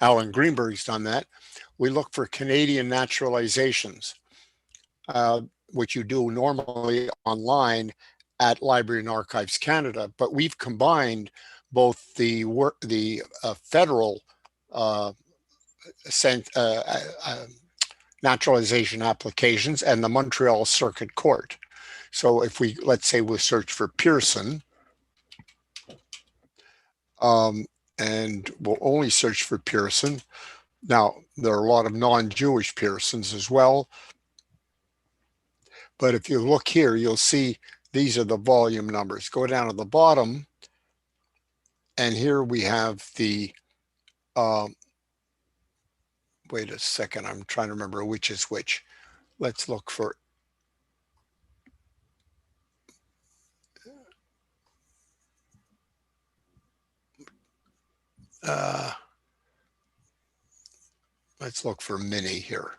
S1: Alan Greenberg's done that, we look for Canadian naturalizations, which you do normally online at Library and Archives Canada, but we've combined both the federal naturalization applications and the Montreal Circuit Court. So if let's say we search for Pearson, and we'll only search for Pearson. Now, there are a lot of non-Jewish Pearsons as well. But if you look here, you'll see these are the volume numbers. Go down to the bottom, and here we have the, wait a second, I'm trying to remember which is which. let's look for let's look for Minnie here.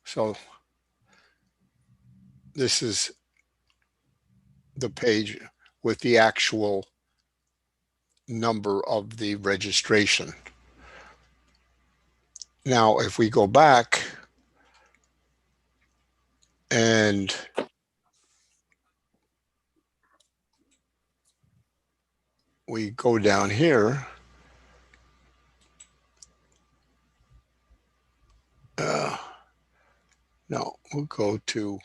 S1: So this is the page with the actual number of the registration. Now, if we go back and we go down here, no, we'll go to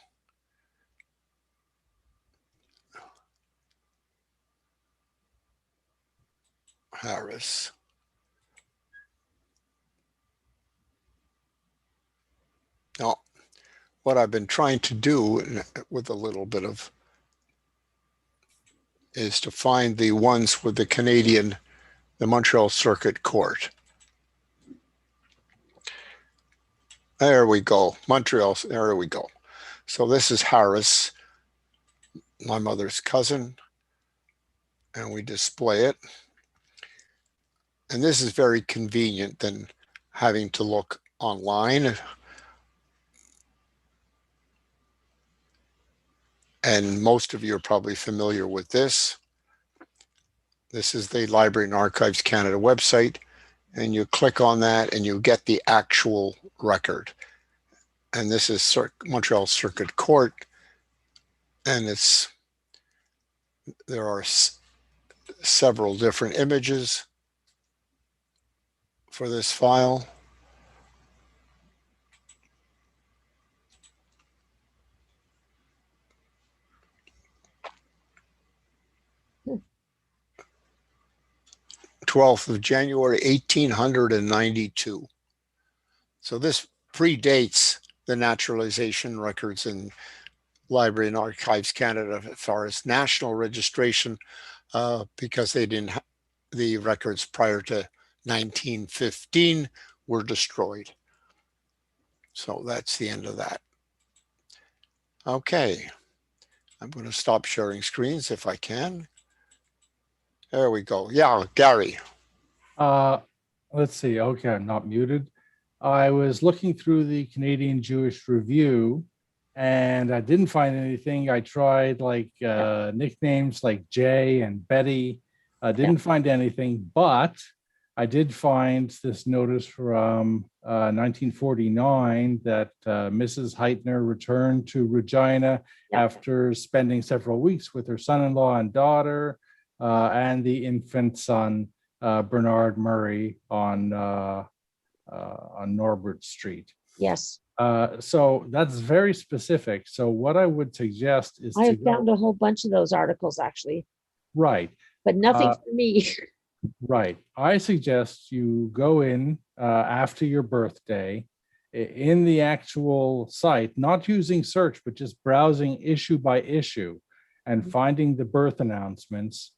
S1: Harris. Now, what I've been trying to do with a little bit of is to find the ones with the Montreal Circuit Court. There we go, Montreal, there we go. So this is Harris, my mother's cousin, and we display it. And this is very convenient than having to look online. And most of you are probably familiar with this. This is the Library and Archives Canada website, and you click on that and you get the actual record. And this is Montreal Circuit Court, and there are several different images for this file. Hmm. 12th of January, 1892. So this predates the naturalization records in Library and Archives Canada as far as national registration, because they didn't the records prior to 1915 were destroyed. So that's the end of that. Okay, I'm going to stop sharing screens if I can. There we go. Yeah, Gary.
S4: Let's see. Okay, I'm not muted. I was looking through the Canadian Jewish Review and I didn't find anything. I tried like nicknames like Jay and Betty. I didn't find anything, but I did find this notice from 1949 that Mrs. Heitner returned to Regina after spending several weeks with her son-in-law and daughter and the infant son, Bernard Murray, on Norbert Street.
S9: Yes.
S4: So that's very specific. So what I would suggest is
S9: I have found a whole bunch of those articles actually.
S4: Right.
S9: But nothing for me.
S4: Right. I suggest you go in after your birthday in the actual site, not using search, but just browsing issue by issue and finding the birth announcements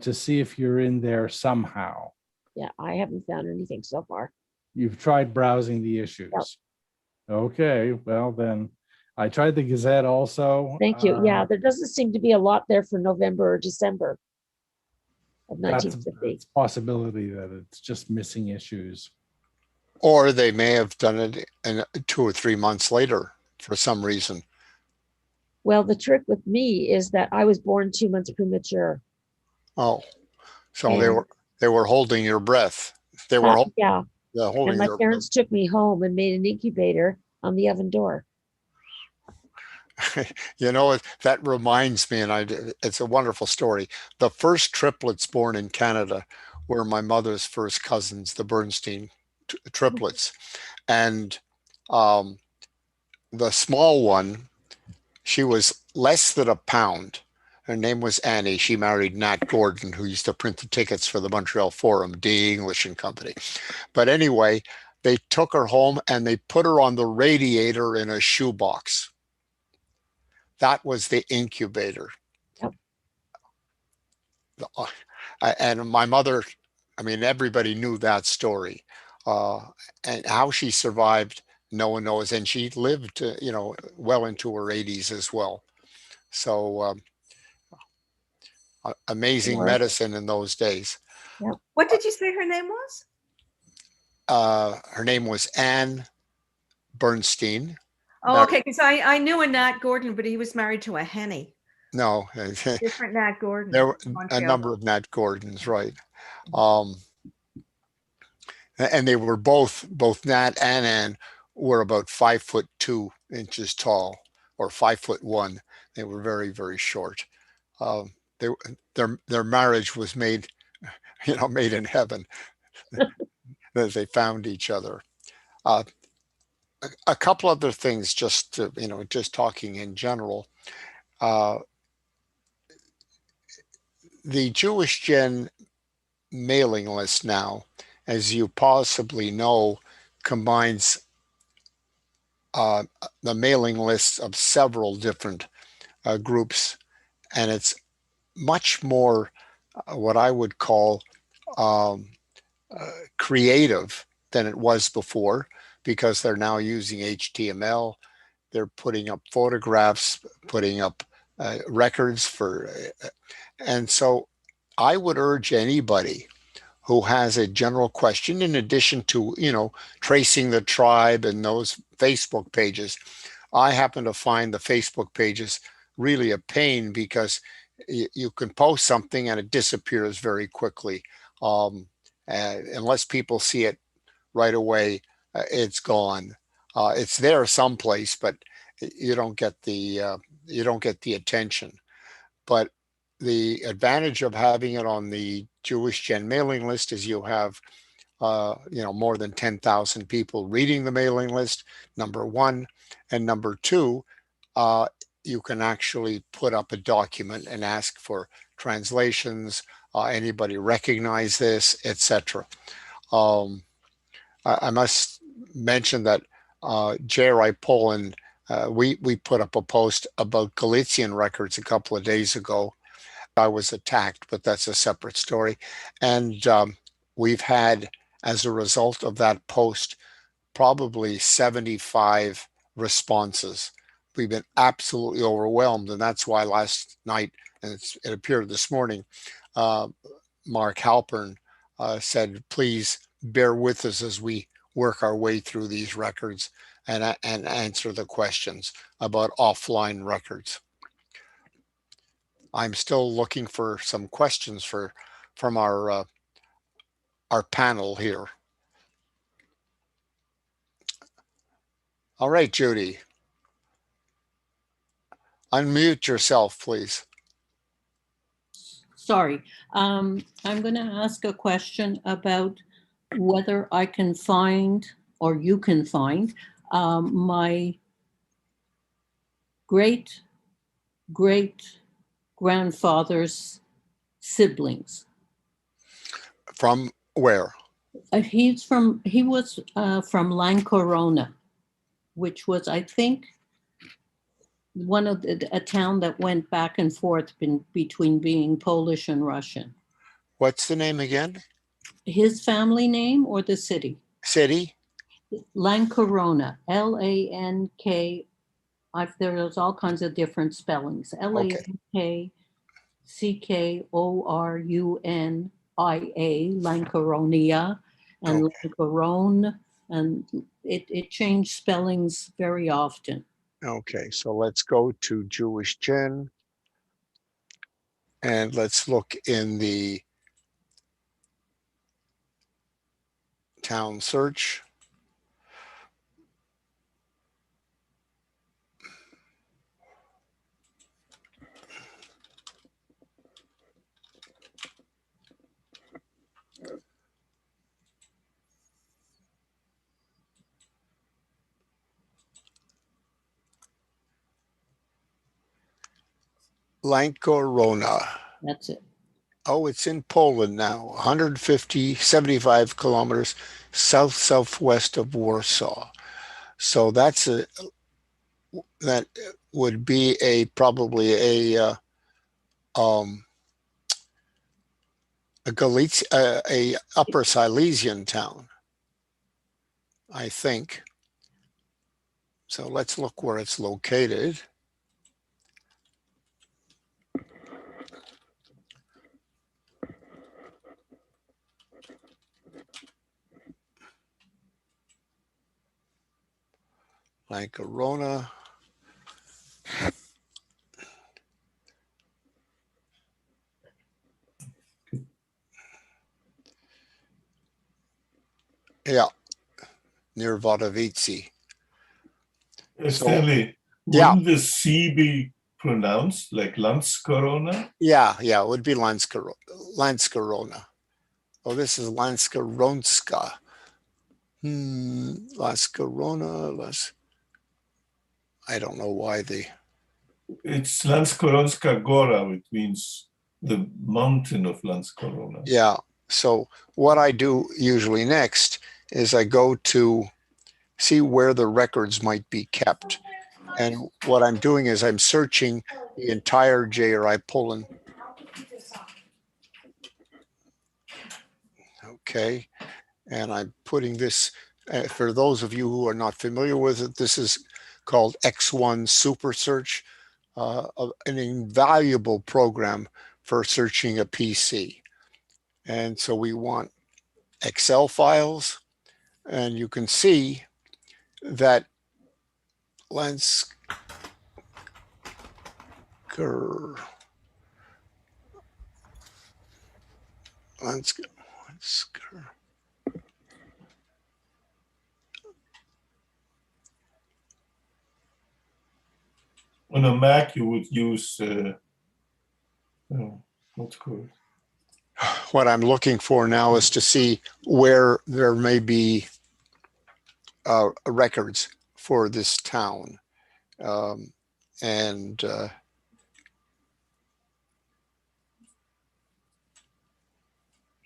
S4: to see if you're in there somehow.
S9: Yeah, I haven't found anything so far.
S4: You've tried browsing the issues.
S9: Yep.
S4: Okay, well then, I tried the Gazette also.
S9: Thank you. Yeah, there doesn't seem to be a lot there for November or December of 1950.
S4: It's a possibility that it's just missing issues.
S1: Or they may have done it in 2 or 3 months later for some reason.
S9: Well, the trick with me is that I was born 2 months premature.
S1: Oh, so
S9: And-
S1: they were holding your breath. They were
S9: yeah.
S1: holding
S9: And my
S1: your
S9: parents took me home and made an incubator on the oven door.
S1: You know, that reminds me, and it's a wonderful story. The first triplets born in Canada were my mother's first cousins, the Bernstein triplets. And the small one, she was less than a pound. Her name was Annie. She married Nat Gordon, who used to print the tickets for the Montreal Forum, D. English and Company. But anyway, they took her home and they put her on the radiator in a shoebox. that was the incubator.
S9: Yep.
S1: And my mother, I mean, everybody knew that story. And how she survived, no one knows. And she lived, well into her 80s as well. So amazing
S9: Sure.
S1: medicine in those days.
S3: What did you say her name was?
S1: Her name was Anne Bernstein.
S3: Oh, okay, because I knew a Nat Gordon, but he was married to a Henny.
S1: No,
S3: Different Nat Gordon.
S1: there were a
S3: Montreal.
S1: number of Nat Gordons, right? And they were both Nat and Anne were about 5'2" tall, or 5'1". They were very, very short. Their marriage was made, made in heaven. That they found each other. A couple other things, just to, just talking in general. The Jewish Gen mailing list now, as you possibly know, combines the mailing lists of several different groups, and it's much more what I would call creative than it was before, because they're now using HTML. They're putting up photographs, putting up records for, and so I would urge anybody who has a general question, in addition to, tracing the tribe and those Facebook pages. I happen to find the Facebook pages really a pain, because you can post something and it disappears very quickly. Unless people see it right away, it's gone. It's there someplace, but you don't get the attention. But the advantage of having it on the Jewish Gen mailing list is you have more than 10,000 people reading the mailing list, number one. And number two, you can actually put up a document and ask for translations. Anybody recognize this, etc. I must mention that J.R.I. Poland, we put up a post about Galician records a couple of days ago. I was attacked, but that's a separate story. And we've had, as a result of that post, probably 75 responses. We've been absolutely overwhelmed, and that's why last night, and it appeared this morning, Mark Halpern said, please bear with us as we work our way through these records and answer the questions about offline records. I'm still looking for some questions from our panel here. All right, Judy. Unmute yourself, please.
S6: Sorry, I'm going to ask a question about whether I can find, or you can find, my great-great-grandfather's siblings.
S1: From where?
S6: He was from Lancorona, which was, I think, one of a town that went back and forth between being Polish and Russian.
S1: What's the name again?
S6: His family name or the city?
S1: City?
S6: Lancorona, L-A-N-K. There's all kinds of different spellings. L-A-N-K-C-K-O-R-U-N-I-A, Lancoronia, and Lancorone, and it changed spellings very often.
S1: Okay, so let's go to Jewish Gen, and let's look in the town search. Lancorona.
S6: That's it.
S1: Oh, it's in Poland now, 75 kilometers southwest of Warsaw. So that would be probably a Upper Silesian town, I think. So let's look where it's located. Like Arona. Yeah, near Wadowice.
S5: Stanley,
S1: yeah.
S5: wouldn't the C be pronounced like Landskrona?
S1: Yeah, it would be Lanskarona. Oh, this is Lanskaronska. Laskarona. I don't know why they.
S5: It's Lanskoronska Gora, which means the mountain of Landskrona.
S1: Yeah. So what I do usually next is I go to see where the records might be kept. And what I'm doing is I'm searching the entire JRI Poland. Okay. And I'm putting this, for those of you who are not familiar with it, this is called X1 Super Search, an invaluable program for searching a PC. And so we want Excel files, and you can see that
S5: On a Mac, you would use what's called.
S1: What I'm looking for now is to see where there may be records for this town. On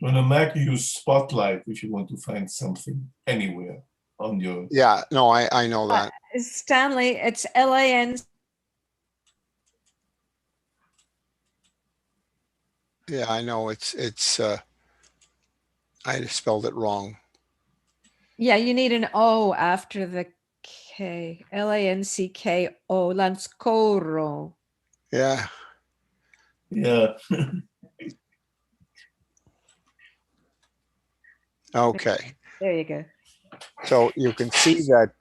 S5: a Mac, you use Spotlight if you want to find something anywhere on your.
S1: Yeah, no, I know that.
S3: Stanley, it's LAN.
S1: Yeah, I know it's I spelled it wrong.
S3: Yeah, you need an O after the K. Lancko, Lanskoro.
S1: Yeah.
S5: Yeah.
S1: Okay.
S3: There you go.
S1: So you can see that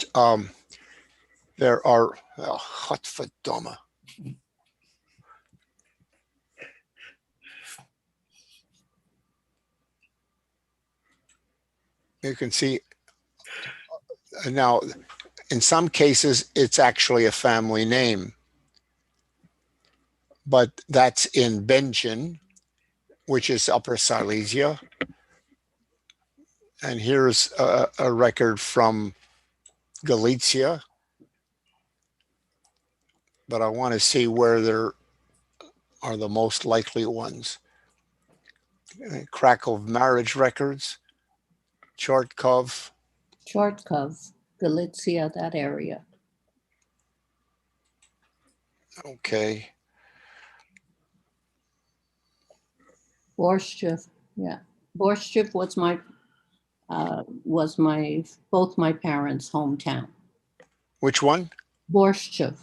S1: there are Godverdomme. You can see now, in some cases, it's actually a family name, but that's in Benjen, which is Upper Silesia. And here's a record from Galicia, but I want to see where there are the most likely ones. Krakow marriage records, Chortkov,
S6: Galicia, that area.
S1: Okay.
S6: Borshtev, yeah. Borshtev was both my parents' hometown.
S1: Which one?
S6: Borshtev.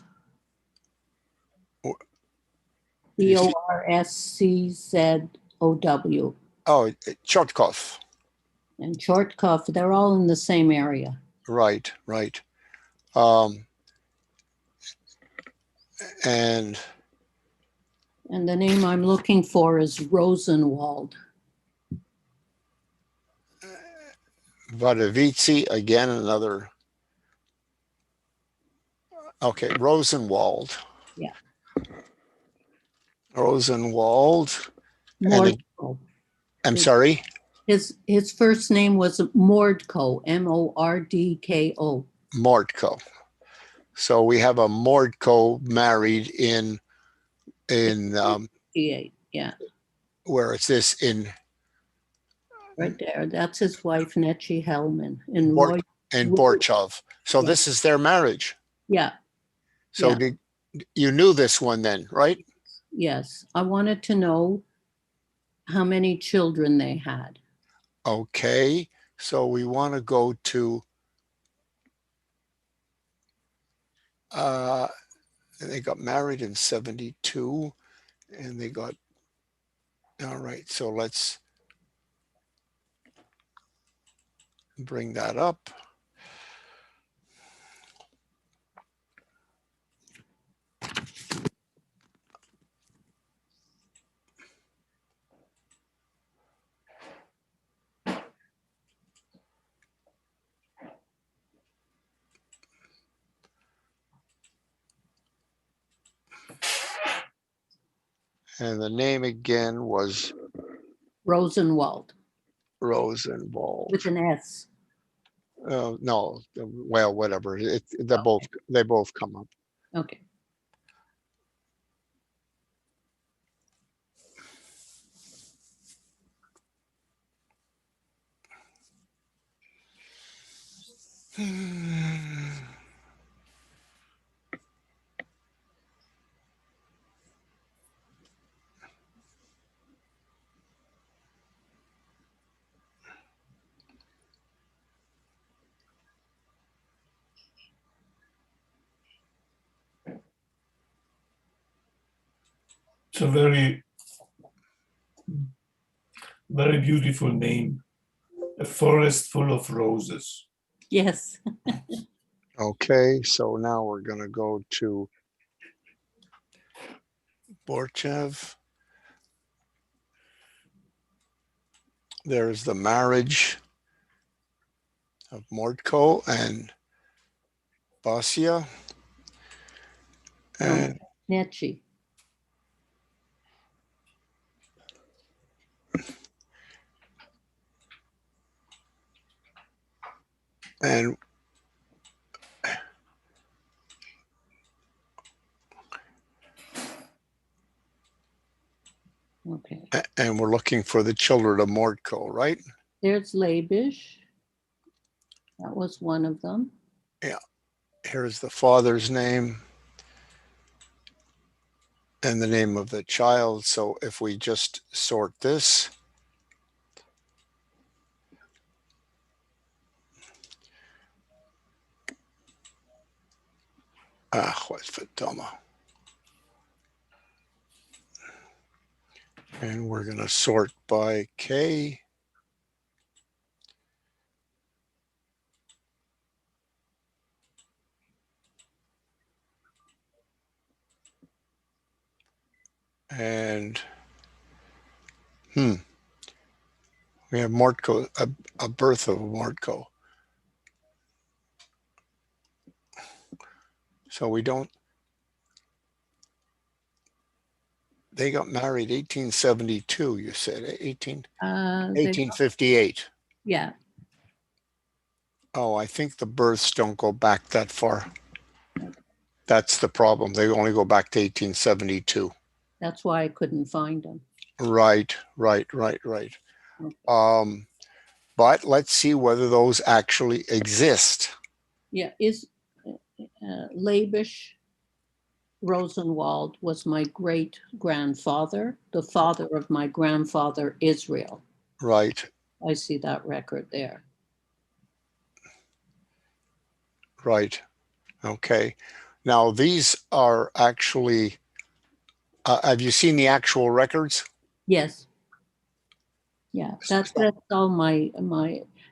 S6: Borsczow.
S1: Oh, Chortkov.
S6: And Chortkov, they're all in the same area.
S1: Right. And
S6: the name I'm looking for is Rosenwald.
S1: Wadowice, again, another. Okay, Rosenwald.
S6: Yeah.
S1: Rosenwald.
S6: Mordko.
S1: I'm sorry?
S6: His first name was Mordko, Mordko.
S1: Mordko. So we have a Mordko married in
S6: yeah.
S1: Where is this in?
S6: Right there. That's his wife, Nechi Hellman. In
S1: Borchov. So
S6: Yeah.
S1: this is their marriage.
S6: Yeah.
S1: So
S6: Yeah.
S1: you knew this one then, right?
S6: Yes, I wanted to know how many children they had.
S1: Okay, so we want to go to, they got married in 72 and they got, all right, so let's bring that up. And the name again was
S6: Rosenwald
S1: Rosenwald.
S6: with an S.
S1: No, well, whatever. They both come up.
S6: Okay.
S5: It's a very, very beautiful name. A forest full of roses.
S6: Yes.
S1: Okay, so now we're going to go to Borchev. There's the marriage of Mordko and Basia. And
S6: Netchi.
S1: and
S6: Okay.
S1: and we're looking for the children of Mordko, right?
S6: There's Labish. That was one of them.
S1: Yeah. Here's the father's name and the name of the child. So if we just sort this, what's Fatoma? And we're going to sort by K. And we have Mordko, a birth of Mordko. So we don't, they got married 1872, you said, 1858.
S6: Yeah.
S1: Oh, I think the births don't go back that far. That's the problem. They only go back to 1872.
S6: That's why I couldn't find them.
S1: Right.
S6: Okay.
S1: But let's see whether those actually exist.
S6: Yeah. Is Labish Rosenwald was my great grandfather, the father of my grandfather Israel.
S1: Right.
S6: I see that record there.
S1: Right. Okay. Now these are actually, have you seen the actual records?
S6: Yes. Yeah, that's all my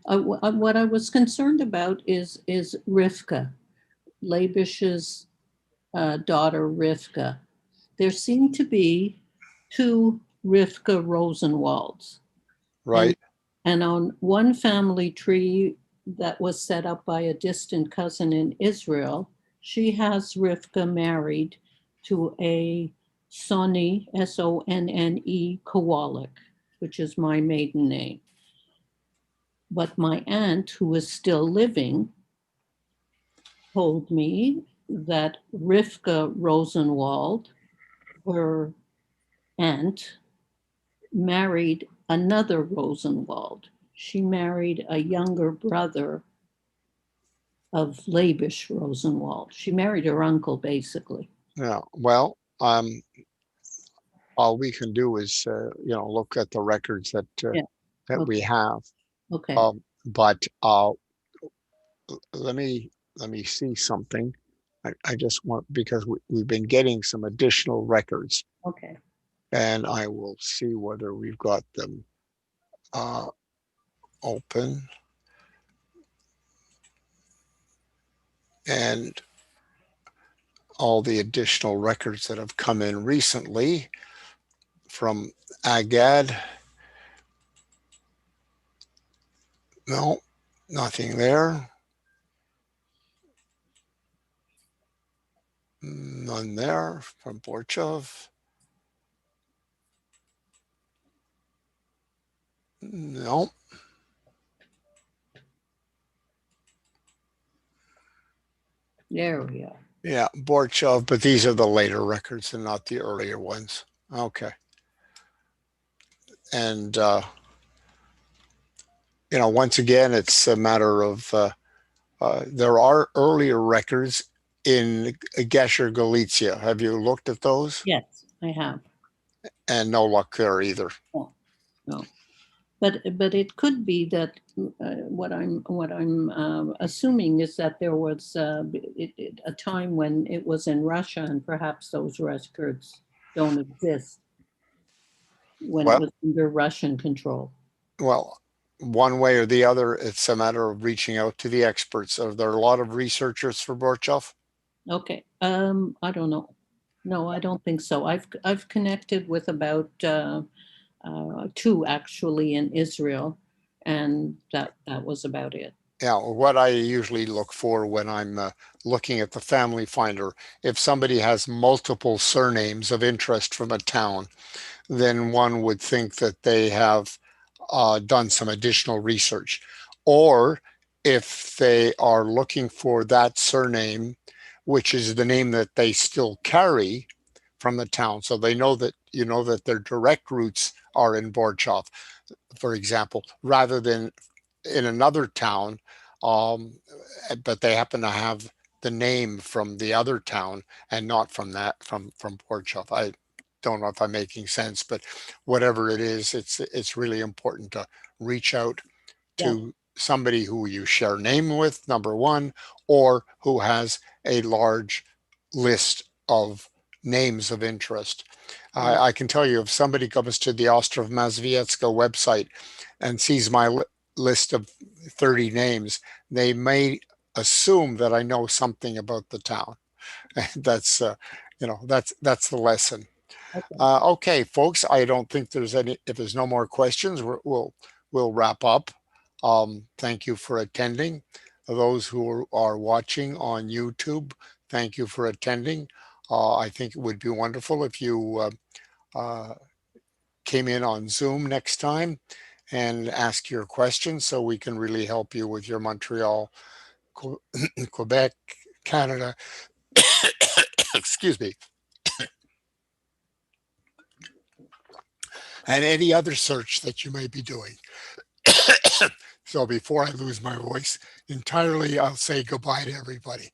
S6: what I was concerned about is Rivka, Labish's daughter Rivka. There seem to be two Rivka Rosenwalds.
S1: Right.
S6: And on one family tree that was set up by a distant cousin in Israel, she has Rivka married to a Sonny, Sonne, Kowalik, which is my maiden name. But my aunt, who is still living, told me that Rivka Rosenwald, her aunt, married another Rosenwald. She married a younger brother of Labish Rosenwald. She married her uncle, basically.
S1: Yeah, well, all we can do is, look at the records
S6: Yeah,
S1: that we
S6: okay.
S1: have.
S6: Okay,
S1: But let me see something. I just want, because we've been getting some additional records,
S6: okay.
S1: and I will see whether we've got them open. And all the additional records that have come in recently from AGAD. No, nothing there. None there from Borchov. No.
S6: There we are.
S1: Yeah, Borchov, but these are the later records and not the earlier ones. Okay. And, once again, it's a matter of, there are earlier records in Gesher Galicia. Have you looked at those?
S6: Yes, I have.
S1: And no luck there either.
S6: Oh, no. But it could be that what I'm assuming is that there was a time when it was in Russia and perhaps those records don't exist when
S1: Well-
S6: it was under Russian control.
S1: Well, one way or the other, it's a matter of reaching out to the experts. Are there a lot of researchers for Borchov?
S6: Okay, I don't know. No, I don't think so. I've connected with about 2 actually in Israel, and that was about it.
S1: Yeah, what I usually look for when I'm looking at the Family Finder, if somebody has multiple surnames of interest from a town, then one would think that they have done some additional research. Or if they are looking for that surname, which is the name that they still carry from the town, so they know that that their direct roots are in Borchov, for example, rather than in another town, but they happen to have the name from the other town and not from Borchov. I don't know if I'm making sense, but whatever it is, it's really important to reach out to somebody who you share name with, number one, or who has a large list of names of interest. I can tell you, if somebody comes to the Ostrov Mazvietska website and sees my list of 30 names, they may assume that I know something about the town. That's that's the lesson. Okay, folks, I don't think there's any. If there's no more questions, we'll wrap up. Thank you for attending. Those who are watching on YouTube, thank you for attending. I think it would be wonderful if you came in on Zoom next time and ask your questions so we can really help you with your Montreal, Quebec, Canada, excuse me, and any other search that you may be doing. So before I lose my voice entirely, I'll say goodbye to everybody.